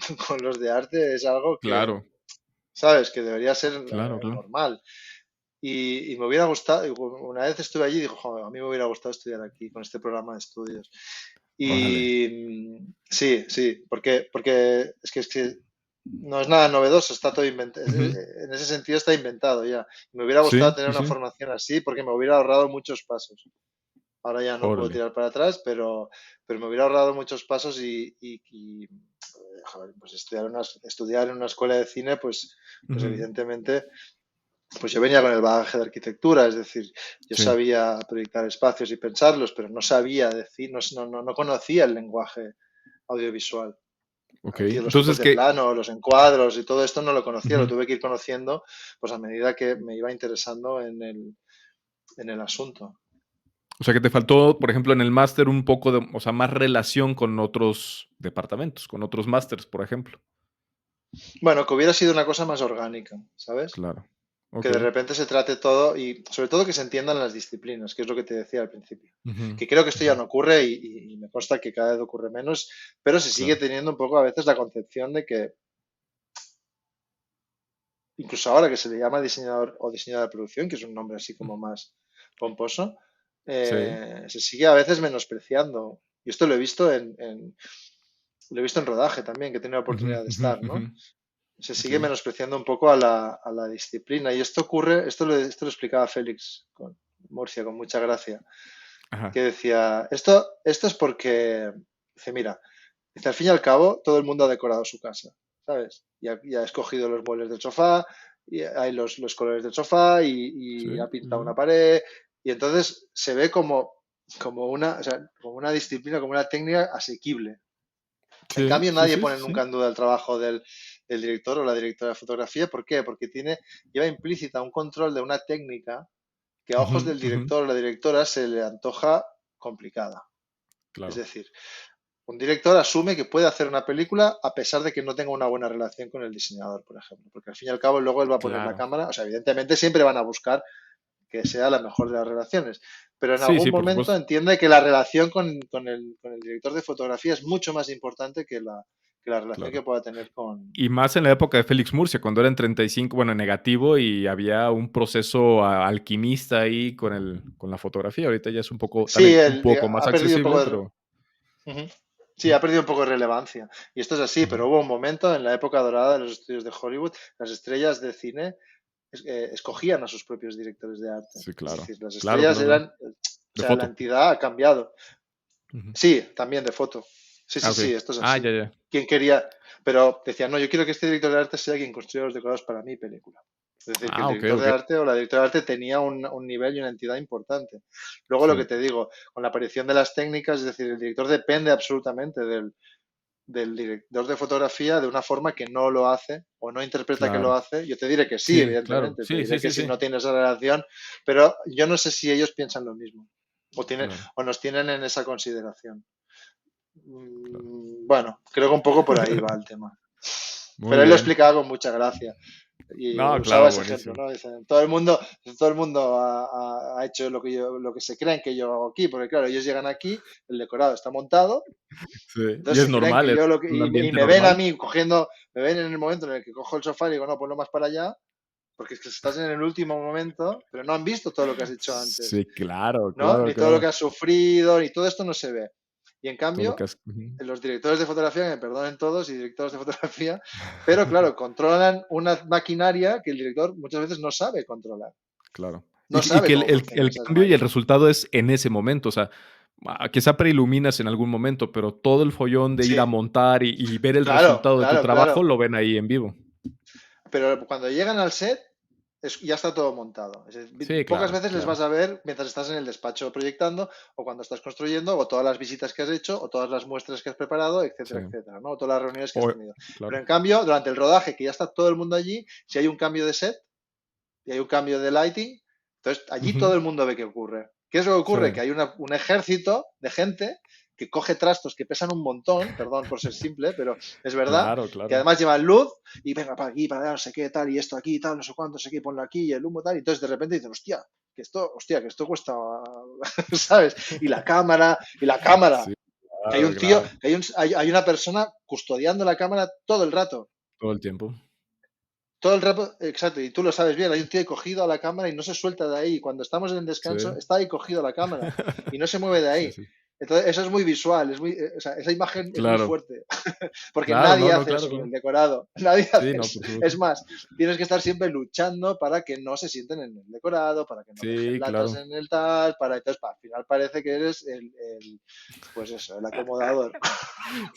los de arte es algo que, Claro, ¿sabes? Que debería ser claro, claro. normal. Y me hubiera gustado, y una vez estuve allí y digo, "Joder, a mí me hubiera gustado estudiar aquí con este programa de estudios". Órale. Y sí, sí, porque es que no es nada novedoso, está todo inventado. Ujú. En ese sentido está inventado ya. Me hubiera gustado Sí, tener sí, una sí. formación así porque me hubiera ahorrado muchos pasos. Ahora ya no puedo Órale. tirar para atrás, pero me hubiera ahorrado muchos pasos joder, pues estudiar en una escuela de cine, pues Ujú. evidentemente, pues yo venía con el bagaje de arquitectura, es decir, yo Sí. sabía proyectar espacios y pensarlos, pero no sabía decir, no conocía el lenguaje audiovisual. Ok. Es decir, los tipos Entonces, de ¿qué? plano, los encuadros y todo esto no lo conocía, lo Ujú. tuve que ir conociendo pues a medida que me iba interesando en el asunto. O sea, que te faltó, por ejemplo, en el máster un poco de, o sea, más relación con otros departamentos, con otros másters, por ejemplo. Bueno, que hubiera sido una cosa más orgánica, ¿sabes? Claro. Que Ok. de repente se trate todo y sobre todo que se entiendan las disciplinas, que es lo que te decía al principio. Ujú, Que creo que esto ujú. ya no ocurre y me consta que cada vez ocurre menos, pero se sigue Claro. teniendo un poco a veces la concepción de que, incluso ahora que se le llama diseñador o diseñadora de producción, que es un nombre así como más pomposo, Sí. se sigue a veces menospreciando. Y esto lo he visto en rodaje también, que he tenido la Ujú, oportunidad de ujú, estar, ujú. ¿no? Se Ok. sigue menospreciando un poco a la disciplina. Y esto ocurre, esto lo explicaba Félix con Murcia con mucha gracia, Ajá. que decía, esto es porque, dice, mira, dice, al fin y al cabo, todo el mundo ha decorado su casa, ¿sabes? Y ha escogido los muebles del sofá, y hay los colores del sofá, y Sí, ha sí, pintado sí. una pared, y entonces se ve como una disciplina, como una técnica asequible. En Sí, cambio, sí, nadie sí, pone sí, nunca sí. en duda el trabajo del director o la directora de fotografía. ¿Por qué? Porque lleva implícita un control de una técnica que a Ujú, ojos del ujú. director o la directora se le antoja complicada. Es Claro. decir, un director asume que puede hacer una película a pesar de que no tenga una buena relación con el diseñador, por ejemplo. Porque al fin y al cabo luego él va a poner la Claro. cámara. O sea, evidentemente siempre van a buscar que sea la mejor de las relaciones. Pero en Sí, algún sí, por momento supuesto. entiende que la relación con el director de fotografía es mucho más importante que la relación que Claro. pueda tener con... Y más en la época de Félix Murcia, cuando era en 35, bueno, negativo, y había un proceso alquimista ahí con la fotografía. Ahorita ya es un poco, Sí, también un poco más ha perdido un accesible, poco pero Ujú. Sí, ha perdido un poco de relevancia. Y esto es así, ujú. pero hubo un momento en la época dorada de los estudios de Hollywood, las estrellas de cine escogían a sus propios directores de arte. Sí, Es claro. decir, las Claro, estrellas claro, claro. eran, o De sea, la foto. entidad ha cambiado. Ujú. Sí, también de foto. Sí, Ah, sí, ok. sí, esto es Ah, ya, así. ya. ¿Quién quería? Pero decían, no, yo quiero que este director de arte sea quien construya los decorados para mi película. Es decir, que el Ah, ok, director de ok. arte o la directora de arte tenía un nivel y una entidad importante. Luego lo que Sí, te digo, con la aparición de las técnicas, es decir, el director depende absolutamente del director de fotografía de una forma que no lo hace o no interpreta que lo claro. hace. Yo te diré que sí, Sí, claro. evidentemente, te Sí, diré sí, que sí, si sí. no tienes esa relación, pero yo no sé si ellos piensan lo mismo Claro, o nos tienen en esa consideración. claro. Bueno, creo que un poco por ahí va el tema. Muy Pero él lo bien. explicaba con mucha gracia y No, usaba claro, ese ejemplo, buenísimo. ¿no? Dicen, todo el mundo ha hecho lo que se creen que yo hago aquí, porque claro, ellos llegan aquí, el decorado está montado, Sí, y entonces es se creen normal, que es yo un y ambiente me ven a normal. mí cogiendo, me ven en el momento en el que cojo el sofá y digo, no, ponlo más para allá, porque es que estás en el último momento, pero no han visto todo lo que has hecho antes, Sí, claro, ¿no? claro, Ni todo lo claro. que has sufrido, ni todo esto no se ve. Y en Todo lo que cambio, has ujú. los directores de fotografía, que me perdonen todos y directores de fotografía, pero claro, controlan una maquinaria que el director muchas veces no sabe controlar, Claro. no Y sabe que el cómo el funcionan el esas cambio y el máquinas. resultado es en ese momento, o sea, quizá preiluminas en algún momento, pero todo el follón de ir a Sí, montar y ver el claro, resultado de tu claro, trabajo claro. lo ven ahí en vivo. Pero cuando llegan al set, ya está todo montado. Es decir, Sí, pocas claro, veces les claro. vas a ver mientras estás en el despacho proyectando, o cuando estás construyendo, o todas las visitas que has hecho, o todas las muestras que has preparado, Sí. etcétera, etcétera, ¿no? O todas las reuniones que has O tenido. Pero claro. en cambio, durante el rodaje, que ya está todo el mundo allí, si hay un cambio de set y hay un cambio de lighting, entonces allí todo Ujú. el mundo ve qué ocurre. ¿Qué es lo que Sí. ocurre? Que hay un ejército de gente que coge trastos que pesan un montón, perdón por ser simple, pero es verdad, Claro, que claro. además llevan luz y venga para aquí, para allá, no sé qué, tal, y esto aquí, tal, no sé cuánto, no sé qué, ponlo aquí, y el humo, tal, y entonces de repente dicen, hostia, que esto cuesta, ¿sabes? Y la cámara, Sí, que hay claro, un tío, claro. hay una persona custodiando la cámara todo el rato. Todo el tiempo. Todo el rato, exacto, y tú lo sabes bien, hay un tío ahí cogido a la cámara y no se suelta de ahí. Cuando estamos en el Sí. descanso, está ahí cogido a la cámara y no se mueve de Sí, ahí. sí. Entonces, eso es muy visual, o sea, esa imagen es muy Claro. fuerte, porque Claro, nadie no, no, hace claro, eso con claro. el decorado, nadie Sí, hace no, eso. por supuesto. Es más, tienes que estar siempre luchando para que no se sienten en el decorado, para que no dejen Sí, latas claro. en el tal, entonces, al final parece que eres pues eso, el acomodador.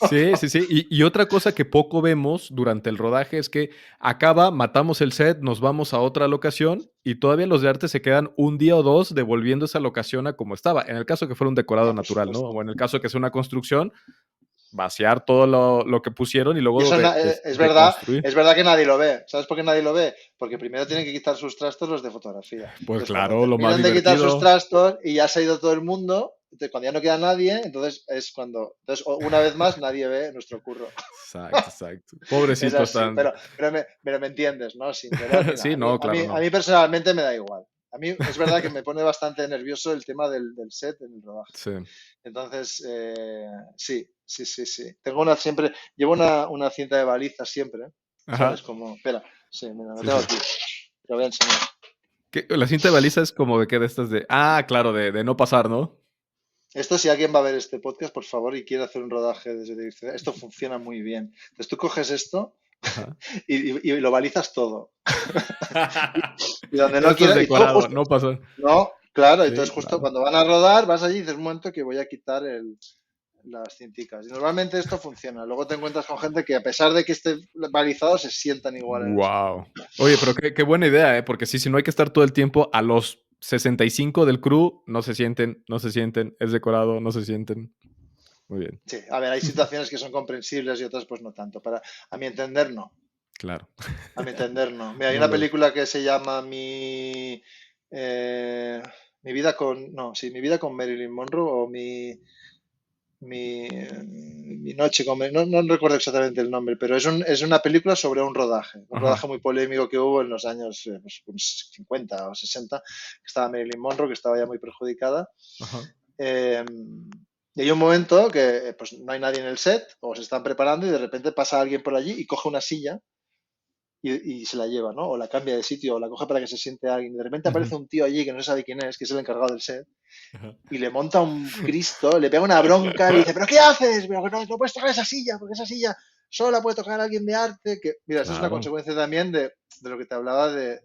Sí, sí, sí. Y otra cosa que poco vemos durante el rodaje es que acaba, matamos el set, nos vamos a otra locación y todavía los de arte se quedan un día o dos devolviendo esa locación a como estaba. En el caso que fuera un decorado Ah, por natural, ¿no? supuesto. O en el caso que sea una construcción, vaciar todo lo que pusieron y Y luego eso reconstruir. es verdad que nadie lo ve. ¿Sabes por qué nadie lo ve? Porque primero tienen que quitar sus trastos los de fotografía. Pues Entonces, cuando claro, lo más terminan de quitar sus divertido. trastos y ya se ha ido todo el mundo, entonces, cuando ya no queda nadie, entonces es cuando, entonces una vez más nadie ve nuestro curro. Exacto, exacto. Es Pobrecitos así, tan. pero me entiendes, ¿no? Sin querer ni nada. Sí, no, claro, A no. mí personalmente me da igual. A mí es verdad que me pone bastante nervioso el tema del set en el rodaje. Sí. Entonces, sí, sí, sí, sí. Llevo una cinta de balizas siempre, ¿sabes? Ajá. Como, espera, sí, mira, la Sí, tengo sí. aquí, te lo voy a enseñar. La cinta de baliza es como de que de estas de. Ah, claro, de no pasar, ¿no? Esto, si alguien va a ver este podcast, por favor, y quiere hacer un rodaje desde dirección, esto funciona muy bien. Entonces tú coges esto Ajá. y lo balizas todo. Y donde no Esto es quieras, y todo decorado, justo, no pasó. no, claro, Sí, entonces justo claro. cuando van a rodar, vas allí y dices, un momento que voy a quitar las cinticas. Y normalmente esto funciona. Luego te encuentras con gente que a pesar de que esté balizado, se sientan igual en el set. Wow. Oye, pero qué buena idea, ¿eh? Porque sí, si no hay que estar todo el tiempo a los 65 del crew, no se sienten, no se sienten, es decorado, no se sienten. Muy bien. Sí, a ver, hay situaciones que son comprensibles y otras pues no tanto. A mi entender, no. Claro. A mi entender, no. Mira, hay No una lo es. película que se llama eh, Mi vida con... No, sí, Mi vida con Marilyn Monroe o mi noche con... No recuerdo exactamente el nombre, pero es una película sobre un Ajá. rodaje muy polémico que hubo en los años pues, 50 o 60, que estaba Marilyn Monroe, que estaba ya muy perjudicada. Ajá. Eh, y hay un momento que pues, no hay nadie en el set o se están preparando y de repente pasa alguien por allí y coge una silla y se la lleva, ¿no? O la cambia de sitio o la coge para que se siente alguien. Y de repente Ujú. aparece un tío allí que no sabe quién es, que es el encargado del set, Ajá. y le monta un Cristo, le pega una bronca, le dice, ¿pero qué haces? Pero no puedes tocar esa silla, porque esa silla solo la puede tocar alguien de arte. Que, mira, eso es una Claro. consecuencia también de lo que te hablaba del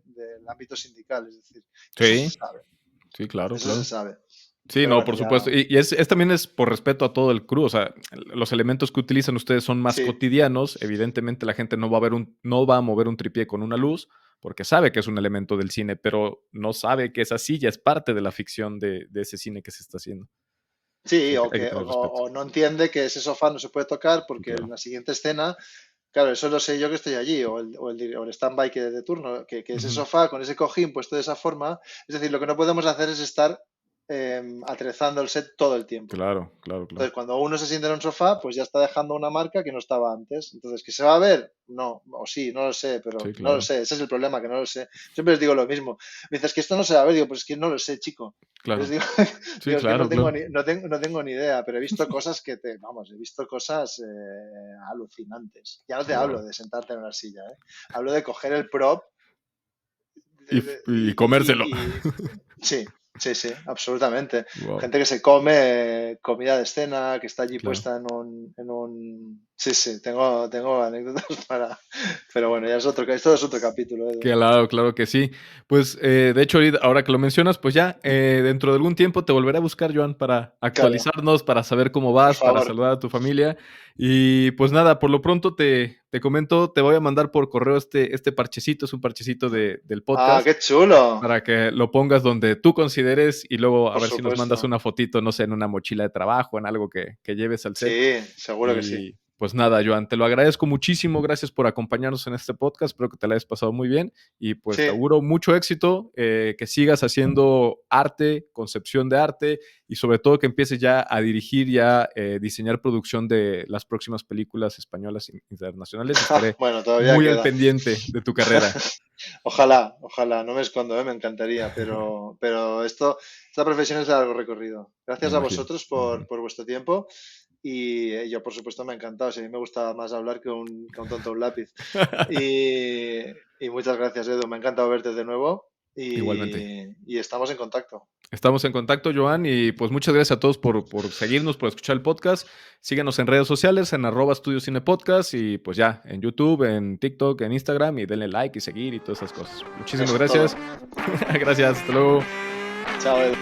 ámbito sindical, es decir, eso se Sí, sabe, sí, claro, eso se claro. sabe. Sí, Pero no, bueno, por ya, supuesto. Y también es por respeto a todo el crew. O sea, los elementos que utilizan ustedes son más sí, cotidianos. Evidentemente, la gente no va a mover un tripié con una luz, porque sabe que es un elemento del cine, pero no sabe que esa silla es parte de la ficción de ese cine que se está haciendo. Sí, Hay que tener respeto. o no entiende que ese sofá no se puede tocar porque en Claro. la siguiente escena, claro, eso lo sé yo que estoy allí, o el stand-by de turno, que ese Ujú. sofá con ese cojín puesto de esa forma, es decir, lo que no podemos hacer es estar atrezando el set todo el tiempo. Claro, claro, claro. Entonces, cuando uno se siente en un sofá, pues ya está dejando una marca que no estaba antes. Entonces, ¿que se va a ver? No, o sí, no lo sé, Sí, pero no lo claro. sé. Ese es el problema, que no lo sé. Siempre les digo lo mismo. Me dices que esto no se va a ver, digo, pues es que no lo sé, chico. Les Claro. digo, Sí, digo, es que no claro, tengo claro. ni, no tengo ni idea, pero he visto cosas vamos, he visto cosas alucinantes. Ya no te hablo Wow. de sentarte en una silla, ¿eh? Hablo de coger el prop Y comérselo. sí, sí, sí, absolutamente. Wow. Gente que se come comida de escena, que está allí Claro. puesta en un. Sí, sí, tengo anécdotas para. Pero bueno, esto es otro capítulo, Edu. Claro, claro que sí. Pues, de hecho, ahora que lo mencionas, pues ya, dentro de algún tiempo te volveré a buscar, Joan, para Claro, actualizarnos, para saber cómo por vas, para favor. saludar a tu familia. Y pues nada, por lo pronto te comento, te voy a mandar por correo este parchecito, es un parchecito del Ah, podcast, qué chulo. para que lo pongas donde tú consideres y luego a Por ver si nos mandas supuesto. una fotito, no sé, en una mochila de trabajo, en algo que lleves al set. Sí, seguro que sí. Y pues nada, Joan, te lo agradezco muchísimo. Gracias por acompañarnos en este podcast. Espero que te la hayas pasado muy bien y pues te Sí. auguro mucho éxito, que sigas haciendo arte, concepción de arte y sobre todo que empieces ya a dirigir y a diseñar producción de las próximas películas españolas internacionales. Estaré Bueno, todavía muy al queda. pendiente de tu carrera. Ojalá, ojalá, no me escondo, me encantaría, pero esta profesión es de largo recorrido. Me Gracias a imagino. vosotros Ujú. por vuestro tiempo y yo, por supuesto, me ha encantado. Si a mí me gusta más hablar que un tonto un lápiz. Y, y muchas gracias, Edu. Me ha encantado verte de nuevo Igualmente. y estamos en contacto. Estamos en contacto, Joan, y pues muchas gracias a todos por seguirnos, por escuchar el podcast. Síguenos en redes sociales, en @EstudioCinePodcast y pues ya, en YouTube, en TikTok, en Instagram y denle like y seguir y todas esas cosas. Muchísimas Eso, todo. gracias. Gracias, hasta luego. Chao, Edu.